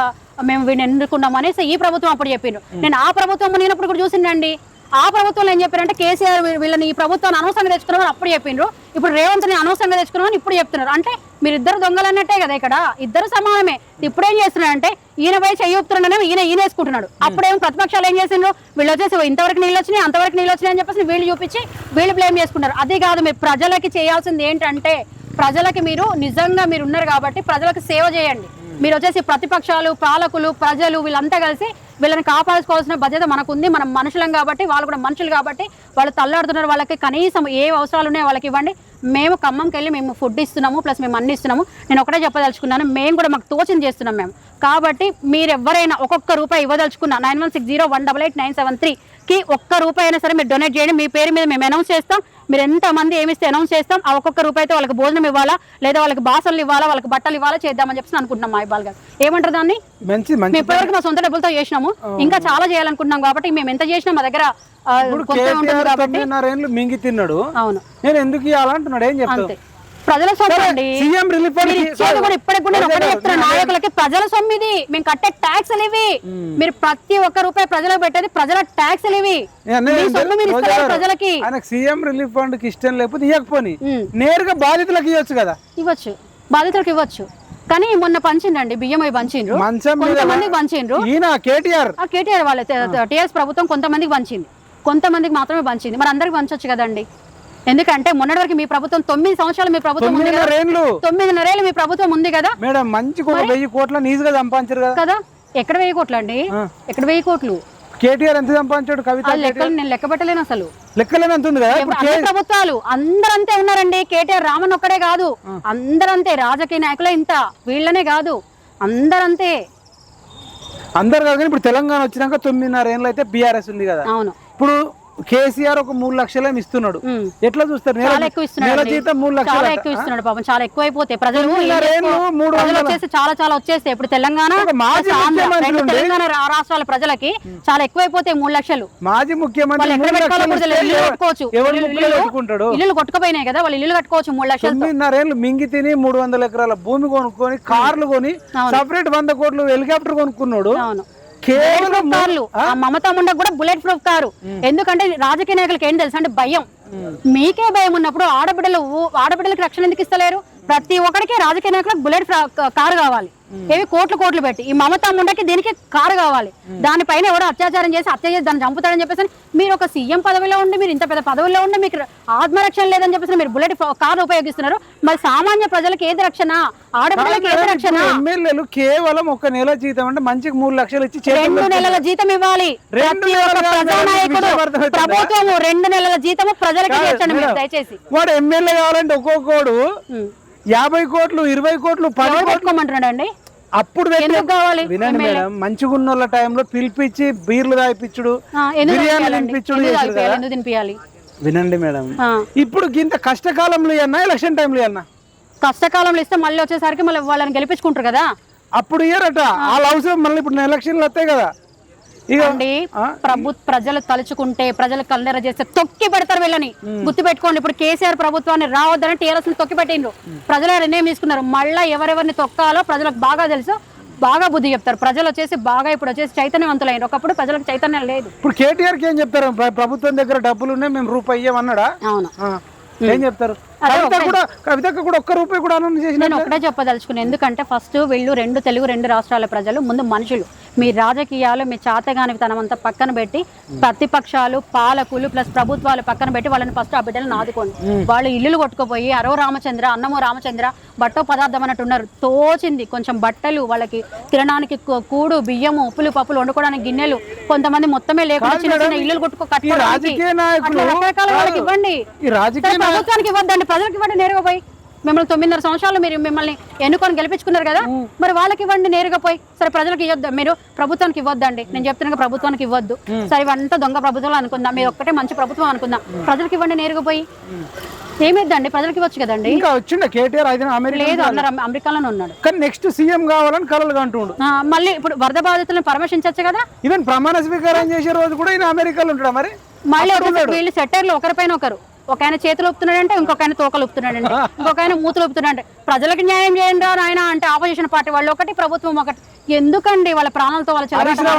మేము వీడిని ఎన్నుకున్నాం అనేసి ఈ ప్రభుత్వం అప్పుడు చెప్పిండ్రు. నేను ఆ ప్రభుత్వం మునిగినప్పుడు కూడా చూసిండండి. ఆ ప్రభుత్వంలో ఏం చెప్పారంటే, కేసీఆర్ వీళ్ళని ఈ ప్రభుత్వాన్ని అనవసరంగా తెచ్చుకున్నామని అప్పుడు చెప్పిండ్రు. ఇప్పుడు రేవంత్ని అనవసరంగా తెచ్చుకున్నామని ఇప్పుడు చెప్తున్నారు. అంటే మీరు ఇద్దరు దొంగలు అన్నట్టే కదా, ఇక్కడ ఇద్దరు సమానమే. ఇప్పుడు ఏం చేస్తున్నారంటే, ఈయన పోయి చెయ్యూపుతున్నాడేమో ఈయన వేసుకుంటున్నాడు. అప్పుడేమో ప్రతిపక్షాలు ఏం చేసిండ్రు, వీళ్ళు వచ్చేసి ఇంతవరకు నీళ్ళు వచ్చినాయి అంతవరకు నీళ్ళు వచ్చినాయి అని చెప్పేసి వీళ్ళు చూపించి వీళ్ళు బ్లేమ్ చేసుకుంటారు. అదే కాదు, మీరు ప్రజలకి చేయాల్సింది ఏంటంటే, ప్రజలకి మీరు నిజంగా మీరు ఉన్నారు కాబట్టి ప్రజలకు సేవ చేయండి. మీరు వచ్చేసి ప్రతిపక్షాలు, పాలకులు, ప్రజలు వీళ్ళంతా కలిసి వీళ్ళని కాపాడుకోవాల్సిన బాధ్యత మనకుంది. మనం మనుషులం కాబట్టి, వాళ్ళు కూడా మనుషులు కాబట్టి వాళ్ళు తల్లాడుతున్నారు. వాళ్ళకి కనీసం ఏ అవసరాలు ఉన్నాయో వాళ్ళకి ఇవ్వండి. మేము ఖమ్మంకి వెళ్ళి మేము ఫుడ్ ఇస్తున్నాము, ప్లస్ మేము అన్ని ఇస్తున్నాము. నేను ఒకటే చెప్పదలుచుకున్నాను, మేము కూడా మాకు తోచింది చేస్తున్నాం మేము. కాబట్టి మీరు ఎవరైనా ఒక్కొక్క రూపాయి ఇవ్వదలుచుకున్నా 9160188973కి ₹1 అయినా సరే మీరు డొనేట్ చేయండి. మీ పేరు మీద మేము అనౌన్స్ చేస్తాం. మీరు ఎంతమంది ఏమిస్తే అనౌన్స్ చేస్తాం. ఆ ఒక్కొక్క రూపాయితో వాళ్ళకి భోజనం ఇవ్వాలా, లేదా వాళ్ళకి బాసలు ఇవ్వాలా, వాళ్ళకి బట్టలు ఇవ్వాలా, చేద్దామని చెప్పి అనుకుంటున్నాం. మా ఇబ్బాల్ గారు ఏమంటారు దాన్ని? ఇప్పటివరకు మా సొంత డబ్బులతో చేసినాము, ఇంకా చాలా చేయాలనుకుంటున్నాం. కాబట్టి మేము ఎంత చేసినా మా దగ్గర మింగి తిన్నాడు. అవును, నేను ఎందుకు ఇవ్వాలంటున్నాడు, ఏం చెప్తాను? ప్రజల సొమ్ము అండి. ఇప్పటికి కూడా ఒకటే చెప్తున్నా, నాయకులకి ప్రజల సొమ్ము ఇది. మేము కట్టే ట్యాక్స్లు ఇవి. మీరు ప్రతి ఒక్క రూపాయి ప్రజలకు పెట్టేది ప్రజల ట్యాక్స్లు ఇవి. ప్రజలకి సీఎం రిలీఫ్ ఫండ్ కి ఇష్టం లేకపోతే ఇవ్వకపోని నేరుగా బాధితులకు ఇవ్వచ్చు కదా. ఇవ్వచ్చు, బాధితులకు ఇవ్వచ్చు. కానీ మొన్న పంచిండండి, బియ్యం అవి పంచిండ్రు, కొంతమందికి పంచిండ్రు. కేటీఆర్ వాళ్ళ టీఆర్ఎస్ ప్రభుత్వం కొంతమందికి పంచింది, కొంతమందికి మాత్రమే పంచింది. మరి అందరికి పంచొచ్చు కదండి. ఎందుకంటే మొన్నటి వరకు మీ ప్రభుత్వం 9 సంవత్సరాలు మీ ప్రభుత్వం 9.5 ఏళ్ళు మీ ప్రభుత్వం ఉంది కదా మేడం. మంచి 1000 కోట్ల ఈజీగా సంపాదించారు కదా. ఎక్కడ 1000 కోట్లు అండి? ఎక్కడ 1000 కోట్లు? కేటీఆర్ ఎంత సంపాదించాడు? కవిత లెక్కలు నేను లెక్క పెట్టలేను, అసలు లెక్కలేనంతుంది కదా. ప్రభుత్వాలు అందరంతే ఉన్నారండి. కేటీఆర్ రామన్ ఒక్కడే కాదు, అందరంతే. రాజకీయ నాయకులే ఇంత, వీళ్ళనే కాదు, అందరంతే. అందరు కాదు కానీ ఇప్పుడు తెలంగాణ వచ్చినాక 9.5 ఏళ్ళు అయితే బీఆర్ఎస్ ఉంది కదా. అవును. ఇప్పుడు కేసీఆర్ ఒక 3 లక్షలు ఇస్తున్నాడు. ఎట్లా చూస్తారు? చాలా ఎక్కువ ఇస్తున్నాడు. నెల జీతం 3 లక్షలు, చాలా ఎక్కువ ఇస్తున్నాడు పాపం. చాలా ఎక్కువ అయిపోతే ప్రజలు వచ్చేసి చాలా వచ్చేస్తే ఇప్పుడు తెలంగాణ తెలంగాణ రాష్ట్రాల ప్రజలకి చాలా ఎక్కువ అయిపోతాయి 3 లక్షలు. మాజీ ముఖ్యమంత్రి ఇల్లు కొట్టుకుపోయినాయి కదా, వాళ్ళు ఇల్లు కట్టుకోవచ్చు 3 లక్షలు. 9.5 ఏళ్ళు మింగి తిని 300 ఎకరాల భూమి కొనుక్కొని కార్లు కొని సపరేట్ 100 కోట్లు హెలికాప్టర్ కొనుక్కున్నాడు. మమతా ముండా కూడా బుల్లెట్ ప్రూఫ్ కారు. ఎందుకంటే రాజకీయ నాయకులకి ఏం తెలుసు అంటే భయం. మీకే భయం ఉన్నప్పుడు ఆడబిడ్డలకి రక్షణ ఎందుకు ఇస్తలేరు? ప్రతి ఒక్కరికి రాజకీయ నాయకులకు బుల్లెట్ కారు కావాలి. ఏవి కోట్లు పెట్టి ఈ మమతా ముండకి దీనికి కారు కావాలి. దానిపైన ఎవరో అత్యాచారం చేసి హత్య చేసి దాన్ని చంపుతాడని చెప్పేసి మీరు ఒక సీఎం పదవిలో ఉండి, మీరు ఇంత పెద్ద పదవిలో ఉండి మీకు ఆత్మరక్షణ లేదని చెప్పేసి మీరు బుల్లెట్ కారు ఉపయోగిస్తున్నారు. మరి సామాన్య ప్రజలకు ఏది రక్షణ? ఆడపిల్లలకి ఏది రక్షణ? ఎమ్మెల్యేలు కేవలం 1 నెల జీతం అంటే మంచికి 3 లక్షలు ఇచ్చి 2 నెలల జీతం ఇవ్వాలి. ప్రతి ఒక్క ప్రజానాయకుడు ప్రభుత్వము 2 నెలల జీతము ప్రజలకు చేర్చండి మీరు దయచేసి. వాడు ఎమ్మెల్యే కావాలంటే ఒక్కొక్కడు 50 కోట్లు 20 కోట్లు 10 కోట్లు అండి. అప్పుడు వినండి మేడం, మంచిగా ఉన్న వాళ్ళ టైంలో పిలిపించి బీర్లు తాగిపించుడు, బిర్యానీ తినిపించాలి. వినండి మేడం, ఇప్పుడు ఇంత కష్టకాలంలో అన్నా ఎలక్షన్ టైంలో అన్నా కష్టకాలంలో ఇస్తే మళ్ళీ వచ్చేసరికి మళ్ళీ వాళ్ళని గెలిపించుకుంటారు కదా, అప్పుడు ఇయ్యరట. వాళ్ళ అవసరం మళ్ళీ ఇప్పుడు ఎలక్షన్లు వస్తాయి కదా. ప్రజలు తలుచుకుంటే ప్రజలు కల్లెర చేస్తే తొక్కి పెడతారు వీళ్ళని. గుర్తు పెట్టుకోండి. ఇప్పుడు కేసీఆర్ ప్రభుత్వాన్ని రావద్దని టీఆర్ఎస్ తొక్కి పెట్టిండ్రు. ప్రజలు నిర్ణయం తీసుకున్నారు. మళ్ళీ ఎవరెవరిని తొక్కాలో ప్రజలకు బాగా తెలుసు, బాగా బుద్ధి చెప్తారు. ప్రజలు వచ్చేసి బాగా ఇప్పుడు వచ్చేసి చైతన్యవంతులైన. ఒకప్పుడు ప్రజలకు చైతన్యం లేదు. ఇప్పుడు కేటీఆర్ కి ఏం చెప్తారు? ప్రభుత్వం దగ్గర డబ్బులు ఉన్నాయి, మేము రూపాయి ఇయ్యమన్నాడా? అవును. ఏం చెప్తారు? కవితకు కూడా 1 రూపాయి కూడా అనౌన్స్ చేసి నేను ఒకటే చెప్పదలుచుకున్నాను. ఎందుకంటే ఫస్ట్ వీళ్ళు తెలుగు 2 రాష్ట్రాల ప్రజలు ముందు మనుషులు. మీ రాజకీయాలు మీ చాతగానితనం అంతా పక్కన పెట్టి ప్రతిపక్షాలు పాలకులు ప్లస్ ప్రభుత్వాలు పక్కన పెట్టి వాళ్ళని ఫస్ట్ ఆ బిడ్డలను ఆదుకోండి. వాళ్ళు ఇల్లులు కొట్టుకుపోయి అరో రామచంద్ర అన్నమో రామచంద్ర బట్టో పదార్థం అన్నట్టు ఉన్నారు. తోచింది కొంచెం బట్టలు, వాళ్ళకి తినడానికి కూడు, బియ్యము, ఉప్పులు పప్పులు వండుకోవడానికి గిన్నెలు, కొంతమంది మొత్తమే లేకుండా చిన్న చిన్న ఇల్లులు కట్టుకోవడానికి రకరకాల వాళ్ళకి ఇవ్వండి. ప్రభుత్వానికి ఇవ్వద్దండి, ప్రజలకు ఇవ్వండి. నేరుగా పోయి మిమ్మల్ని 9.5 సంవత్సరాలు మిమ్మల్ని ఎన్నుకొని గెలిపించుకున్నారు కదా, మరి వాళ్ళకి ఇవ్వండి నేరుగా పోయి. సరే ప్రజలకు ఇవ్వద్దు, మీరు ప్రభుత్వానికి ఇవ్వద్దండి. నేను చెప్తున్నా ప్రభుత్వానికి ఇవ్వద్దు. సరే ఇవంతా దొంగ ప్రభుత్వాలు అనుకుందాం, మీరు ఒక్కటే మంచి ప్రభుత్వం అనుకుందాం. ప్రజలకు ఇవ్వండి నేరుగా పోయి. ఏమిద్దండి, ప్రజలకు ఇవ్వచ్చు కదండి. ఇంకా వచ్చిండే కేటీఆర్ లేదు, అందరు అమెరికాలోనే ఉన్నాడు. కానీ నెక్స్ట్ సీఎం కావాలని కలలు అంటుండు. మళ్ళీ ఇప్పుడు వరద బాధితులను పరామర్శించవచ్చు కదా. ఈవెన్ ప్రమాణ స్వీకారం చేసే రోజు కూడా ఈయన అమెరికాలో ఉంటాడు. మరి మళ్ళీ వీళ్ళు సెట్టర్లు ఒకరిపైన ఒకరు, ఒక ఆయన చేతులు ఊపుతున్నాడంటే ఇంకొక ఆయన తోకలు ఊపుతున్నాడండి, ఇంకొక ఆయన మూతులు ఊపుతున్నాడు. ప్రజలకు న్యాయం చేయండి ఆయన అంటే ఆపోజిషన్ పార్టీ వాళ్ళు ఒకటి, ప్రభుత్వం ఒకటి. ఎందుకండి వాళ్ళ ప్రాణాలతో వాళ్ళు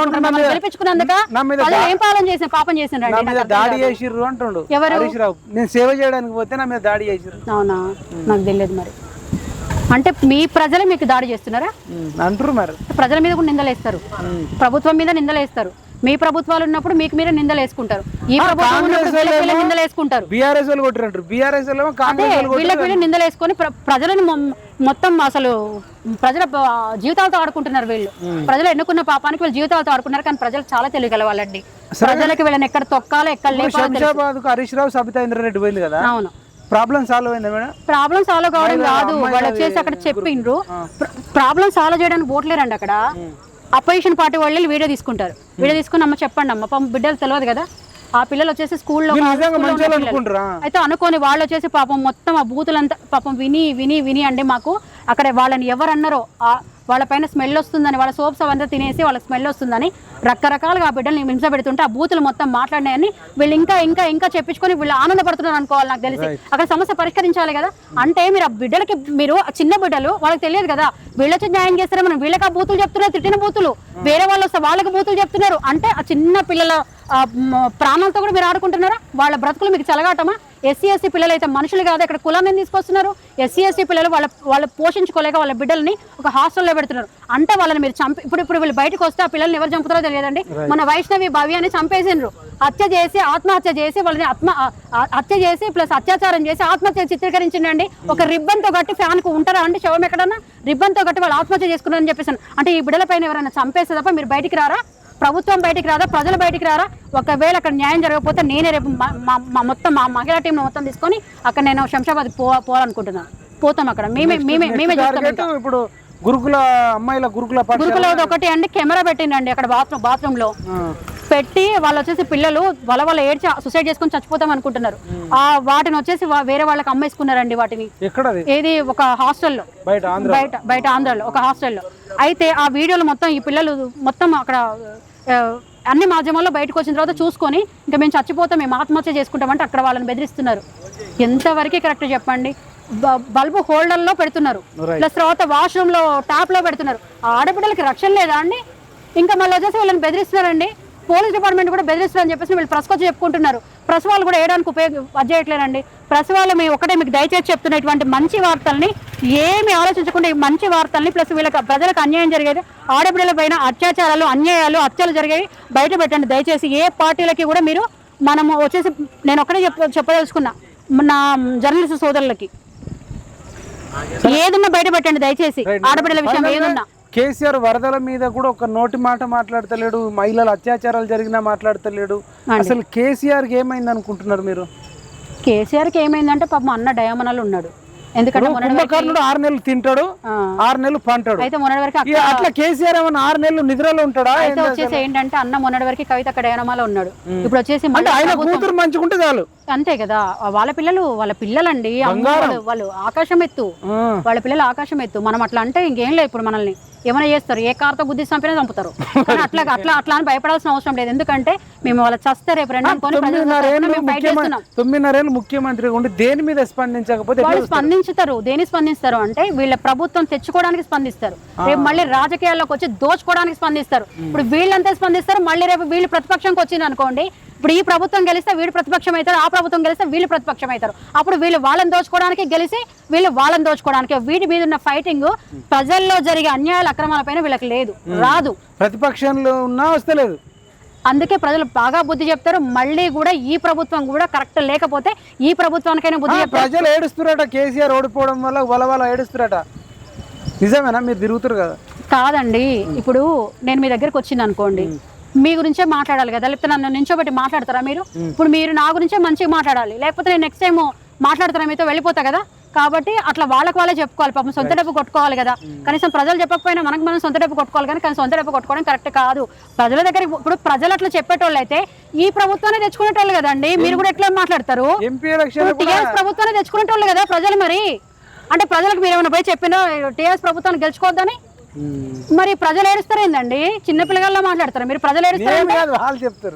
గెలిపించుకున్నందుక ఏం పాలన చేసిన పాపం చేసిండ్రు. దాడి చేసిర్రు అంటుండు ఎవరు? నేను సేవ చేయడానికి పోతే నా మీద దాడి చేసిర్రు. అవునా, నాకు తెలియదు. మరి అంటే మీ ప్రజలే మీకు దాడి చేస్తున్నారా అంటారు. మరి ప్రజల మీద కూడా నిందలేస్తారు, ప్రభుత్వం మీద నిందలేస్తారు. మీ ప్రభుత్వాలు ఉన్నప్పుడు మీకు మీరే నిందలు వేసుకుంటారు, ఈ ప్రభుత్వం నిందలు వేసుకుంటారు. వీళ్ళకి వీళ్ళు నిందలు వేసుకొని ప్రజలను మొత్తం అసలు ప్రజల జీవితాలతో ఆడుకుంటున్నారు. వీళ్ళు ప్రజలు ఎన్నుకున్న పాపానికి వీళ్ళు జీవితాలతో ఆడుకున్నారు. కానీ ప్రజలు చాలా తెలియగల వాళ్ళండి. ప్రజలకు వీళ్ళని ఎక్కడ తొక్కాలో ఎక్కడ హరీష్ రావు సబితా ఇంద్రారెడ్డి పోయింది కదా. అవును. ప్రాబ్లం సాల్వ్ అయిందా మేడం? ప్రాబ్లం సాల్వ్ కావడం కాదు, వాళ్ళు వచ్చేసి అక్కడ చెప్పిండ్రు. ప్రాబ్లం సాల్వ్ చేయడానికి పోట్లేరండి. అక్కడ అపోజిషన్ పార్టీ వాళ్ళు వీడియో తీసుకుంటారు. వీడియో తీసుకుని అమ్మ చెప్పండి అమ్మ, పాపం బిడ్డలు తెలియదు కదా. ఆ పిల్లలు వచ్చేసి స్కూల్లో అయితే అనుకోని వాళ్ళు వచ్చేసి పాపం మొత్తం ఆ బూతులంతా పాపం విని అండి మాకు అక్కడ వాళ్ళని ఎవరన్నారో వాళ్ళ పైన స్మెల్ వస్తుందని, వాళ్ళ సోప్స్ అవంతా తినేసి వాళ్ళకి స్మెల్ వస్తుందని రకరకాలుగా ఆ బిడ్డల్ని హింస పెడుతుంటే ఆ బూతులు మొత్తం మాట్లాడినాయని వీళ్ళు ఇంకా చెప్పించుకొని వీళ్ళు ఆనందపడుతున్నారు అనుకోవాలి. నాకు తెలిసి అక్కడ సమస్య పరిష్కరించాలి కదా. అంటే మీరు ఆ బిడ్డలకి, మీరు చిన్న బిడ్డలు వాళ్ళకి తెలియదు కదా, వీళ్ళొచ్చి న్యాయం చేస్తారా, మనం వీళ్ళకి ఆ బూతులు చెప్తున్నారు, తిట్టిన బూతులు, వేరే వాళ్ళు వస్తే వాళ్ళకి బూతులు చెప్తున్నారు. అంటే ఆ చిన్న పిల్లల ప్రాణాలతో కూడా మీరు ఆడుకుంటున్నారా? వాళ్ళ బ్రతుకులు మీకు చెలగాటమా? SC/ST పిల్లలు అయితే మనుషులు కాదు, ఇక్కడ కులాన్ని తీసుకొస్తున్నారు. SC/ST పిల్లలు వాళ్ళు పోషించుకోలేక వాళ్ళ బిడ్డల్ని ఒక హాస్టల్లో పెడుతున్నారు. అంటే వాళ్ళని మీరు చంపి ఇప్పుడు వీళ్ళు బయటకు వస్తే ఆ పిల్లల్ని ఎవరు చంపుతారో తెలియదండి. మన వైష్ణవి భవ్యాన్ని చంపేసిండ్రు, ఆత్మహత్య చేసి వాళ్ళని హత్య చేసి ప్లస్ అత్యాచారం చేసి ఆత్మహత్య చిత్రీకరించిండండి. ఒక రిబ్బన్ తో కట్టి ఫ్యాన్ కు ఉంటారా అండి? శవం ఎక్కడన్నా రిబ్బన్ తో కట్టి వాళ్ళు ఆత్మహత్య చేసుకున్నారని చెప్పేసాను. అంటే ఈ బిడ్డల పైన ఎవరైనా చంపేస్తే తప్ప మీరు బయటికి రారా? ప్రభుత్వం బయటికి రాదా? ప్రజలు బయటికి రారా? ఒకవేళ అక్కడ న్యాయం జరగకపోతే నేనే రేపు మొత్తం మా మహిళా టీంను మొత్తం తీసుకొని అక్కడ నేను శంషాబాద్ పోవాలనుకుంటున్నాను. పోతాం అక్కడ మేమే ఇప్పుడు గురుకుల అమ్మాయిల గురుకుల గురుకుల ఒకటి అండి కెమెరా పెట్టిండండి అక్కడ బాత్రూమ్ లో పెట్టి వాళ్ళు వచ్చేసి పిల్లలు వాళ్ళ ఏడ్చి సూసైడ్ చేసుకొని చచ్చిపోతాం అనుకుంటున్నారు. ఆ వాటిని వచ్చేసి వేరే వాళ్ళకి అమ్మేసుకున్నారండి వాటిని. ఏది ఒక హాస్టల్లో బయట ఆంధ్రాలో ఒక హాస్టల్లో. అయితే ఆ వీడియోలు మొత్తం ఈ పిల్లలు మొత్తం అక్కడ అన్ని మాధ్యమాల్లో బయటకు వచ్చిన తర్వాత చూసుకొని ఇంకా మేము చచ్చిపోతాం, మేము ఆత్మహత్య చేసుకుంటామంటే అక్కడ వాళ్ళని బెదిరిస్తున్నారు. ఎంతవరకు కరెక్ట్ చెప్పండి? బల్బు హోల్డర్లో పెడుతున్నారు, ప్లస్ తర్వాత వాష్రూమ్ లో ట్యాప్ లో పెడుతున్నారు. ఆడబిడ్డలకి రక్షణ లేదా అండి? ఇంకా మళ్ళీ వచ్చేసి వీళ్ళని బెదిరిస్తున్నారండి. పోలీస్ డిపార్ట్మెంట్ కూడా బెదిరిస్తారని చెప్పేసి వీళ్ళు ప్రెస్ వచ్చి చెప్పుకుంటున్నారు. ప్రెస్ వాళ్ళు కూడా వేయడానికి చేయట్లేదండి. ప్రెస్ వాళ్ళు మీకు దయచేసి చెప్తున్న ఇటువంటి మంచి వార్తల్ని ఏమి ఆలోచించకుండా మంచి వార్తల్ని ప్లస్ వీళ్ళకి ప్రజలకు అన్యాయం జరిగేది, ఆడబిడ్డల పైన అత్యాచారాలు అన్యాయాలు హత్యలు జరిగేవి బయట పెట్టండి దయచేసి. ఏ పార్టీలకి కూడా మీరు మనము వచ్చేసి నేను ఒకటే చెప్పదలుచుకున్నా నా జర్నలిస్ట్ సోదరులకి, ఏదన్నా బయట పెట్టండి దయచేసి. ఆడబిడ్డల విషయం ఏదన్నా. కేసీఆర్ వరదల మీద కూడా ఒక నోటి మాట మాట్లాడతలేడు, మహిళల అత్యాచారాలు జరిగినా మాట్లాడతలేడు. అసలు కేసీఆర్ కి ఏమైంది అనుకుంటున్నారు మీరు? కేసీఆర్ కి ఏమైందంటే పాపం అన్న డయామనాలు ఉన్నాడు. ఎందుకంటే 6 నెలలు తింటాడు, 6 నెలలు పంటాడు. అయితే మొన్నటి వరకు అట్లా కేసీఆర్ ఏమన్నా 6 నెలలు నిద్రలో ఉంటాడా? అయితే వచ్చేసి ఏంటంటే అన్న మొన్నటి వరకు కవిత అక్కడ డయానమాలో ఉన్నాడు. ఇప్పుడు వచ్చేసి ఆయన కూతురు మంచుకుంటే చాలు. అంతే కదా, వాళ్ళ పిల్లలండి, వాళ్ళు ఆకాశం ఎత్తు, వాళ్ళ పిల్లలు ఆకాశం ఎత్తు. మనం అట్లా అంటే ఇంకేం లేదు. ఇప్పుడు మనల్ని ఏమైనా చేస్తారు, ఏ కార్తో గుద్ది చంపినా చంపుతారు. కానీ అట్లా అని భయపడాల్సిన అవసరం లేదు. ఎందుకంటే మేము వాళ్ళ చస్తే రేపు 9.5 ముఖ్యమంత్రి ఉండి దేని మీద స్పందించకపోతే వాళ్ళు స్పందించుతారు. దేని స్పందిస్తారు అంటే వీళ్ళ ప్రభుత్వం తెచ్చుకోవడానికి స్పందిస్తారు, రేపు మళ్ళీ రాజకీయాల్లోకి వచ్చి దోచుకోవడానికి స్పందిస్తారు. ఇప్పుడు వీళ్ళంతా స్పందిస్తారు, మళ్ళీ రేపు వీళ్ళు ప్రతిపక్షంకి వచ్చింది అనుకోండి, ఇప్పుడు ఈ ప్రభుత్వం గెలిస్తే వీళ్ళు ప్రతిపక్షం అవుతారు, ఆ ప్రభుత్వం గెలిస్తే వీళ్ళు ప్రతిపక్షం అవుతారు. అప్పుడు వీళ్ళు వాళ్ళని దోచుకోవడానికి గెలిచి వీళ్ళు వాళ్ళని దోచుకోవడానికి. వీటి మీద ఉన్న ఫైటింగ్ ప్రజల్లో జరిగే అన్యాయాల అక్రమాలపైన వీళ్ళకి లేదు, రాదు. ప్రతిపక్షంలో ఉన్నా వస్తలేదు. అందుకే ప్రజలు బాగా బుద్ధి చెప్తారు. మళ్ళీ కూడా ఈ ప్రభుత్వం కూడా కరెక్ట్ లేకపోతే ఈ ప్రభుత్వానికైనా బుద్ధి చెప్తారు. ప్రజలు ఏడుస్తురట, కేసీఆర్ ఓడిపోవడం వల్ల వాళ్ళ ఏడుస్తురట. నిజమేనా? మీరు తిరుగుతారు కదా. కాదండి, ఇప్పుడు నేను మీ దగ్గరకు వచ్చింది అనుకోండి, మీ గురించే మాట్లాడాలి కదా, లేకపోతే నన్ను నించోబెట్టి మాట్లాడతారా మీరు? ఇప్పుడు మీరు నా గురించే మంచిగా మాట్లాడాలి, లేకపోతే నేను నెక్స్ట్ టైం మాట్లాడతారా మీతో వెళ్ళిపోతా కదా. కాబట్టి అట్లా వాళ్ళే చెప్పుకోవాలి. పాపం సొంత డబ్బు కొట్టుకోవాలి కదా. కనీసం ప్రజలు చెప్పకపోయినా మనం సొంత డబ్బు కొట్టుకోవాలి. కానీ సొంత డబ్బు కొట్టుకోవడం కరెక్ట్ కాదు. ప్రజల దగ్గర ఇప్పుడు ప్రజలు అట్లా చెప్పేటోళ్ళు అయితే ఈ ప్రభుత్వాన్ని తెచ్చుకునేటోళ్ళు కదండి. మీరు కూడా ఎట్లా మాట్లాడతారు? టీఆర్ఎస్ ప్రభుత్వాన్ని తెచ్చుకునేటోళ్ళు కదా ప్రజలు. మరి అంటే ప్రజలకు మీరు ఏమైనా పోయి చెప్పినా టీఆర్ఎస్ ప్రభుత్వాన్ని గెలుచుకోవద్దని? మరి ప్రజలు ఏడుస్తారు ఏందండి? చిన్నపిల్లగాల్లో మాట్లాడతారు మీరు? ప్రజలు ఏడుస్తారు,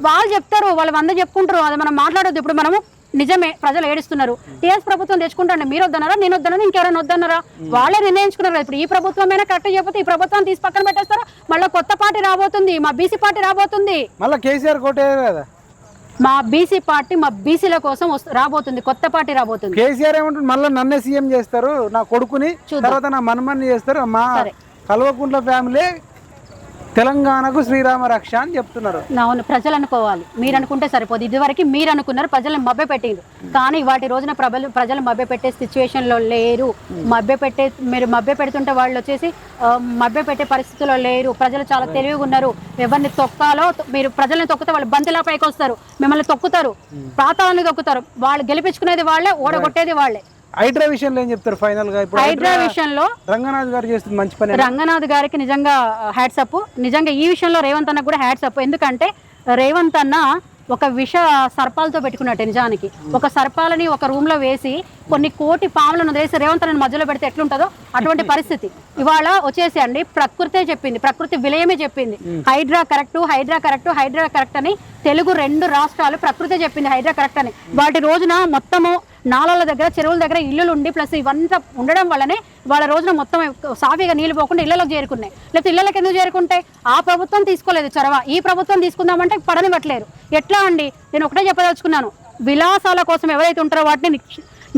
వాళ్ళు చెప్తారు, వాళ్ళు 100 చెప్పుకుంటారు. అది మనం మాట్లాడొద్దు. ఇప్పుడు మనము నిజమే ప్రజలు ఏడుస్తున్నారు, టీఆర్ఎస్ ప్రభుత్వం తెచ్చుకుంటాండి. మీరు వద్దన్నారా, నేను వద్దన్నా, ఇంకెవరైనా వద్దన్నారా? వాళ్ళే నిర్ణయించుకున్నారు. ఇప్పుడు ఈ ప్రభుత్వమైనా కరెక్ట్ చెప్పితే ఈ ప్రభుత్వాన్ని తీసి పక్కన పెట్టేస్తారా? మళ్ళీ కొత్త పార్టీ రాబోతుంది, మా బీసీ పార్టీ రాబోతుంది. మళ్ళీ కేసీఆర్ కోటే కదా, మా బీసీ పార్టీ మా బీసీల కోసం రాబోతుంది, కొత్త పార్టీ రాబోతుంది. కేసీఆర్ ఏమంటుంది, మళ్ళీ నన్నే సీఎం చేస్తారు, నా కొడుకుని, తర్వాత నా మనమన్ని చేస్తారు. మా కల్వకుంట్ల ఫ్యామిలీ తెలంగాణకు శ్రీరామ రక్ష అని చెప్తున్నారు. అవును, ప్రజలు అనుకోవాలి. మీరు అనుకుంటే సరిపోదు. ఇదివరకు మీరు అనుకున్నారు, ప్రజలను మభ్య పెట్టిండ్రు. కానీ వాటి రోజున ప్రజలు మభ్య పెట్టే సిచ్యువేషన్లో లేరు. మీరు మభ్య పెడుతుంటే వాళ్ళు వచ్చేసి మభ్య పెట్టే పరిస్థితుల్లో లేరు. ప్రజలు చాలా తెలివిగా ఉన్నారు. ఎవరిని తొక్కాలో మీరు ప్రజల్ని తొక్కితే వాళ్ళు బంతిలా పైకి వస్తారు, మిమ్మల్ని తొక్కుతారు, ప్రాంతాలను తొక్కుతారు. వాళ్ళు గెలిపించుకునేది వాళ్ళే, ఓడగొట్టేది వాళ్ళే. హైడ్రా విషయంలో ఏం చెప్తారు ఫైనల్ గా? ఇప్పుడు హైడ్రా విషయంలో రంగనాథ్ గారు చేస్తుంది మంచి పని. రంగనాథ్ గారికి నిజంగా హ్యాట్స్ అప్. నిజంగా ఈ విషయంలో రేవంత్ అన్న కూడా హ్యాట్స్ అప్. ఎందుకంటే రేవంత్ అన్న ఒక విష సర్పాలతో పెట్టుకున్నట్టే. నిజానికి ఒక సర్పాలని ఒక రూమ్ లో వేసి కొన్ని కోటి పాములను వదిలేసి రేవంత్ అన్న మధ్యలో పెడితే ఎట్లుంటుందో అటువంటి పరిస్థితి ఇవాళ వచ్చేసి అండి. ప్రకృతే చెప్పింది, ప్రకృతి విలయమే చెప్పింది, Hydraa correct, Hydraa correct, Hydraa correct అని. తెలుగు 2 రాష్ట్రాలు ప్రకృతే చెప్పింది హైడ్రా కరెక్ట్ అని. వాటి రోజున మొత్తము నాళాల దగ్గర, చెరువుల దగ్గర ఇల్లులు ఉండి ప్లస్ ఇవంతా ఉండడం వల్లనే వాళ్ళ రోజున మొత్తం సాఫీగా నీళ్ళు పోకుండా ఇళ్లలోకి చేరుకున్నాయి. లేకపోతే ఇళ్లలోకి ఎందుకు చేరుకుంటే ఆ ప్రభుత్వం తీసుకోలేదు చొరవ. ఈ ప్రభుత్వం తీసుకుందామంటే పడనివ్వట్లేరు. ఎట్లా అండి? నేను ఒకటే చెప్పదలుచుకున్నాను, విలాసాల కోసం ఎవరైతే ఉంటారో వాటిని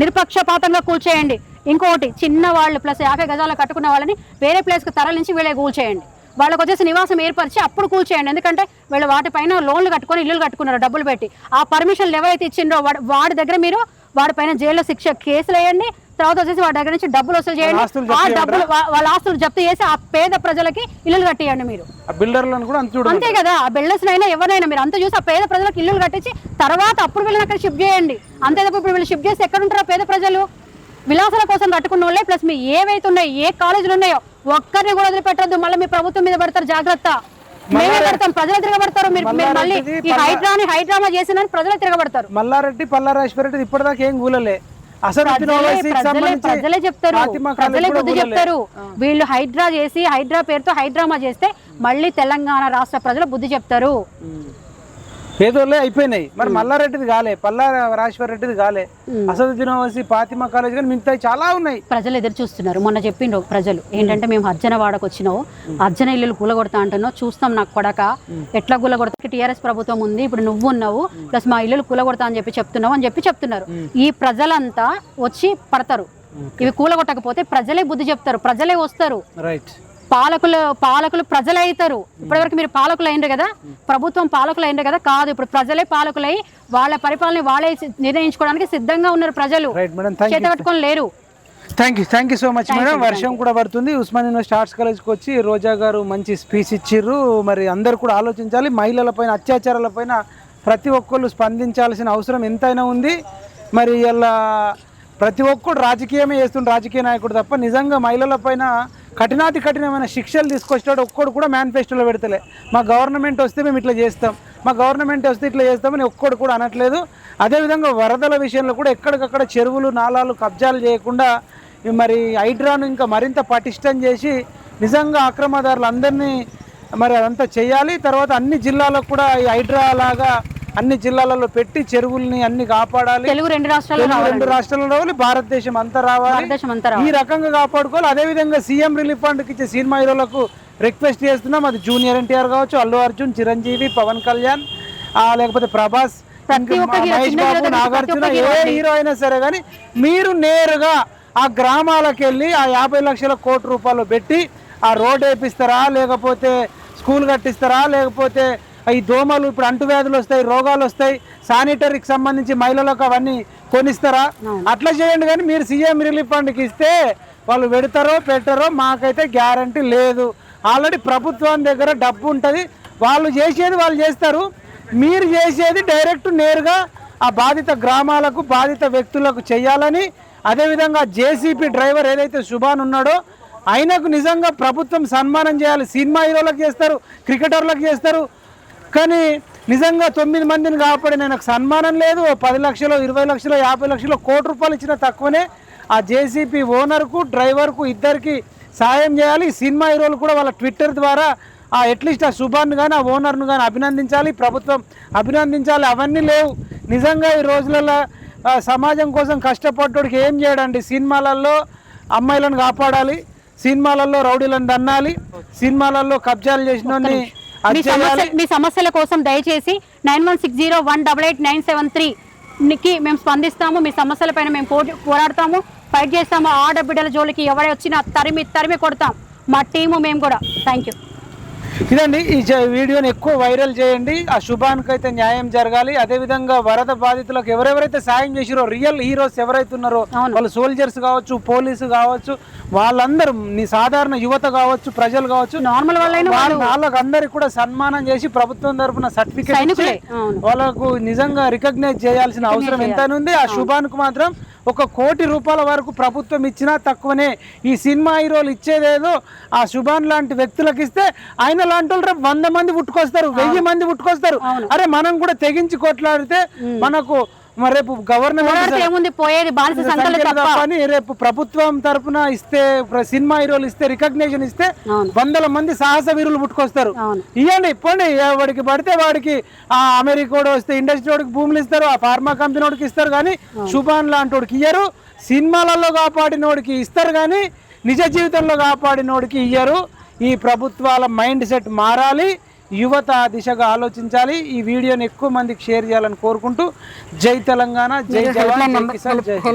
నిష్పక్షపాతంగా కూల్చేయండి. ఇంకోటి, చిన్న వాళ్ళు ప్లస్ 50 గజాలు కట్టుకున్న వాళ్ళని వేరే ప్లేస్కి తరలించి వీళ్ళే కూల్చేయండి. వాళ్ళకి వచ్చేసి నివాసం ఏర్పరిచి అప్పుడు కూల్చేయండి. ఎందుకంటే వీళ్ళు వాటిపైన లోన్లు కట్టుకొని ఇల్లులు కట్టుకున్నారు డబ్బులు పెట్టి. ఆ పర్మిషన్లు ఎవరైతే ఇచ్చిండ్రో వాడి దగ్గర మీరు వాడిపైన జైల్లో శిక్ష కేసులు వేయండి. తర్వాత వచ్చేసి వాడి దగ్గర నుంచి డబ్బులు వసూలు చేయండి. ఆ డబ్బులు వాళ్ళ ఆస్తులు జప్తు చేసి ఆ పేద ప్రజలకి ఇల్లులు కట్టియండి. మీరు అంతే కదా, ఆ బిల్డర్స్ అయినా ఎవరైనా మీరు అంతా చూసి ఆ పేద ప్రజలకు ఇల్లులు కట్టించి తర్వాత అప్పుడు వీళ్ళని అక్కడ షిఫ్ట్ చేయండి. అంతే తప్ప ఇప్పుడు వీళ్ళు షిఫ్ట్ చేసి ఎక్కడ ఉంటారో పేద ప్రజలు? విలాసాల కోసం కట్టుకున్న వాళ్ళే ప్లస్ మీ ఏవైతే ఉన్నాయో, ఏ కాలేజీలు ఉన్నాయో ఒక్కరిని కూడా వదిలిపెట్టద్దు, మళ్ళీ మీ ప్రభుత్వం మీద పడతారు, జాగ్రత్త. మేమే పడతాం, ప్రజలు తిరగబడతారు. మీరు మళ్ళీ ఈ హైడ్రామా చేసిన ప్రజలు తిరగబడతారు. మల్లారెడ్డి పల్లారాజేశ్వరరెడ్డి ఇప్పటిదాకా ఏం కూలలే. అసలు ప్రజలే చెప్తారు, ప్రజలే బుద్ధి చెప్తారు. వీళ్ళు హైడ్రా చేసి హైడ్రా పేరుతో హైడ్రామా చేస్తే మళ్ళీ తెలంగాణ రాష్ట్ర ప్రజలు బుద్ధి చెప్తారు. పేదోళ్ళే అయిపోయినాయి. మరి మల్లారెడ్డిది కాలే, పల్లారాజేశ్వర రెడ్డిది కాలే, అసదుద్దీన్ ఓవైసీ, ఫాతిమా కాలేజ్, కానీ మిగతా చాలా ఉన్నాయి. ప్రజలు ఎదురు చూస్తున్నారు. మొన్న చెప్పిండ్రు ప్రజలు ఏంటంటే, మేము అర్జన వాడకు వచ్చినావు, అర్జన ఇల్లు కూలగొడతా అంటున్నావు, చూస్తాం నాకు కొడక ఎట్లా కూలగొడతా, టీఆర్ఎస్ ప్రభుత్వం ఉంది, ఇప్పుడు నువ్వు ఉన్నావు, ప్లస్ మా ఇల్లు కూలగొడతా అని చెప్తున్నావు అని చెప్తున్నారు. ఈ ప్రజలంతా వచ్చి పడతారు. ఇవి కూలగొట్టకపోతే ప్రజలే బుద్ధి చెప్తారు, ప్రజలే వస్తారు. రైట్. పాలకులు ప్రజలే అవుతారు. ఇప్పటివరకు మీరు పాలకులు అయినరు కదా, ప్రభుత్వం పాలకులు అయినరు కదా, కాదు, ఇప్పుడు ప్రజలే పాలకులై వాళ్ళ పరిపాలన వాళ్ళే నిర్ణయించుకోవడానికి సిద్ధంగా ఉన్నారు. ప్రజలు చేతబట్టుకొని లేరు. Thank you so much madam. వర్షం కూడా పడుతుంది. ఉస్మాన్ యూనివర్సిటీ ఆర్ట్స్ కాలేజ్కి వచ్చి రోజా గారు మంచి స్పీచ్ ఇచ్చిర్రు. మరి అందరు కూడా ఆలోచించాలి. మహిళలపైన అత్యాచారాలపైన ప్రతి ఒక్కళ్ళు స్పందించాల్సిన అవసరం ఎంతైనా ఉంది. మరి ఇలా ప్రతి ఒక్కరు రాజకీయమే చేస్తుండ్రు, రాజకీయ నాయకుడు తప్ప నిజంగా మహిళలపైన కఠినమైన శిక్షలు తీసుకొచ్చాడు ఒక్కడు కూడా మేనిఫెస్టోలో పెడతలే. మా గవర్నమెంట్ వస్తే మేము ఇట్లా చేస్తాం, మా గవర్నమెంట్ వస్తే ఇట్లా చేస్తామని ఒక్కడు కూడా అనట్లేదు. అదేవిధంగా వరదల విషయంలో కూడా ఎక్కడికక్కడ చెరువులు నాలాలు కబ్జాలు చేయకుండా మరి హైడ్రాను ఇంకా మరింత పటిష్టం చేసి నిజంగా అక్రమదారులు అందరినీ మరి అదంతా చేయాలి. తర్వాత అన్ని జిల్లాలకు కూడా ఈ హైడ్రా లాగా అన్ని జిల్లాలలో పెట్టి చెరువుల్ని అన్ని కాపాడాలి. తెలుగు రెండు రాష్ట్రాల్లో రావాలి, భారతదేశం అంతా రావాలి. ఈ రకంగా కాపాడుకోవాలి. అదేవిధంగా సీఎం రిలీఫ్ ఫండ్కి ఇచ్చే సినిమా హీరోలకు రిక్వెస్ట్ చేస్తున్నాం. అది జూనియర్ ఎన్టీఆర్ కావచ్చు, అల్లు అర్జున్, చిరంజీవి, పవన్ కళ్యాణ్, లేకపోతే ప్రభాస్, మహేష్ బాబు, నాగార్జున, ఏ హీరో అయినా సరే కానీ మీరు నేరుగా ఆ గ్రామాలకు వెళ్ళి ఆ 50 లక్షల కోట్ల రూపాయలు పెట్టి ఆ రోడ్ వేపిస్తారా, లేకపోతే స్కూల్ కట్టిస్తారా, లేకపోతే ఈ దోమలు ఇప్పుడు అంటువ్యాధులు వస్తాయి, రోగాలు వస్తాయి, శానిటరీకి సంబంధించి మహిళలకు అవన్నీ కొనిస్తారా? అట్లా చేయండి. కానీ మీరు సీఎం రిలీఫ్ ఫండ్కి ఇస్తే వాళ్ళు పెడతారో పెట్టారో మాకైతే గ్యారంటీ లేదు. ఆల్రెడీ ప్రభుత్వం దగ్గర డబ్బు ఉంటుంది, వాళ్ళు చేసేది వాళ్ళు చేస్తారు. మీరు చేసేది డైరెక్ట్ నేరుగా ఆ బాధిత గ్రామాలకు, బాధిత వ్యక్తులకు చేయాలని. అదేవిధంగా జేసీపీ డ్రైవర్ ఏదైతే సుభాన్ ఉన్నాడో ఆయనకు నిజంగా ప్రభుత్వం సన్మానం చేయాలి. సినిమా హీరోలకు చేస్తారు, క్రికెటర్లకు చేస్తారు, కానీ నిజంగా 9 మందిని కాపాడి నాకు సన్మానం లేదు. 10 లక్షలు, 20 లక్షలు, 50 లక్షలు, కోటి రూపాయలు ఇచ్చినా తక్కువనే. ఆ జేసీపీ ఓనర్కు, డ్రైవర్కు ఇద్దరికి సాయం చేయాలి. సినిమా హీరోలు కూడా వాళ్ళ ట్విట్టర్ ద్వారా అట్లీస్ట్ ఆ సుభాన్ కానీ ఆ ఓనర్ను కానీ అభినందించాలి, ప్రభుత్వం అభినందించాలి. అవన్నీ లేవు. నిజంగా ఈ రోజులలో సమాజం కోసం కష్టపడ్డోడికి ఏం చేయడండి? సినిమాలలో అమ్మాయిలను కాపాడాలి, సినిమాలలో రౌడీలను దన్నాలి, సినిమాలలో కబ్జాలు చేసిన మీ సమస్యల కోసం దయచేసి 9160188973కి మేము స్పందిస్తాము. మీ సమస్యల పైన మేము పోరాడతాము, ఫైట్ చేస్తాము. ఆడబిడ్డల జోలికి ఎవరే వచ్చినా తరిమి కొడతాం, మా టీము మేము కూడా. Thank you. ఇదండి, ఈ వీడియోని ఎక్కువ వైరల్ చేయండి. ఆ శుభానికి అయితే న్యాయం జరగాలి. అదేవిధంగా వరద బాధితులకు ఎవరెవరైతే సాయం చేసిరో, రియల్ హీరోస్ ఎవరైతే ఉన్నారో, వాళ్ళు సోల్జర్స్ కావచ్చు, పోలీసు కావచ్చు, వాళ్ళందరూ సాధారణ యువత కావచ్చు, ప్రజలు కావచ్చు, నార్మల్ వాళ్ళకి అందరికి కూడా సన్మానం చేసి ప్రభుత్వం తరఫున సర్టిఫికేట్ వాళ్ళకు నిజంగా రికగ్నైజ్ చేయాల్సిన అవసరం ఎంతైనా ఉంది. ఆ శుభానికి మాత్రం 1 కోటి రూపాయల వరకు ప్రభుత్వం ఇచ్చినా తక్కువనే. ఈ సినిమా హీరోలు ఇచ్చేదేదో ఆ శుభాన్ లాంటి వ్యక్తులకు ఇస్తే ఆయన లాంటి వాళ్ళు రేపు 100 మంది పుట్టుకొస్తారు, 1000 మంది పుట్టుకొస్తారు. అరే మనం కూడా తెగించి కొట్లాడితే మనకు రేపు గవర్నమెంట్ రేపు ప్రభుత్వం తరఫున ఇస్తే, సినిమా హీరోలు ఇస్తే, రికగ్నేషన్ ఇస్తే 100 మంది సాహస వీరులు పుట్టుకొస్తారు. ఇవ్వండి, పోండి, వాడికి పడితే వాడికి ఆ అమెరికా వస్తే ఇండస్ట్రీ వాడికి భూములు ఇస్తారు, ఆ ఫార్మా కంపెనీ వాడికి ఇస్తారు, కానీ శుభాన్ లాంటి వాడికి ఇయ్యరు. సినిమాలలో కాపాడినోడికి ఇస్తారు కానీ నిజ జీవితంలో కాపాడినోడికి ఇయ్యరు. ఈ ప్రభుత్వాల మైండ్ సెట్ మారాలి, యువత దిశగా ఆలోచించాలి. ఈ వీడియోని ఎక్కువ మందికి షేర్ చేయాలని కోరుకుంటూ జై తెలంగాణ, జై జవాన్, జై కిసాన్, జై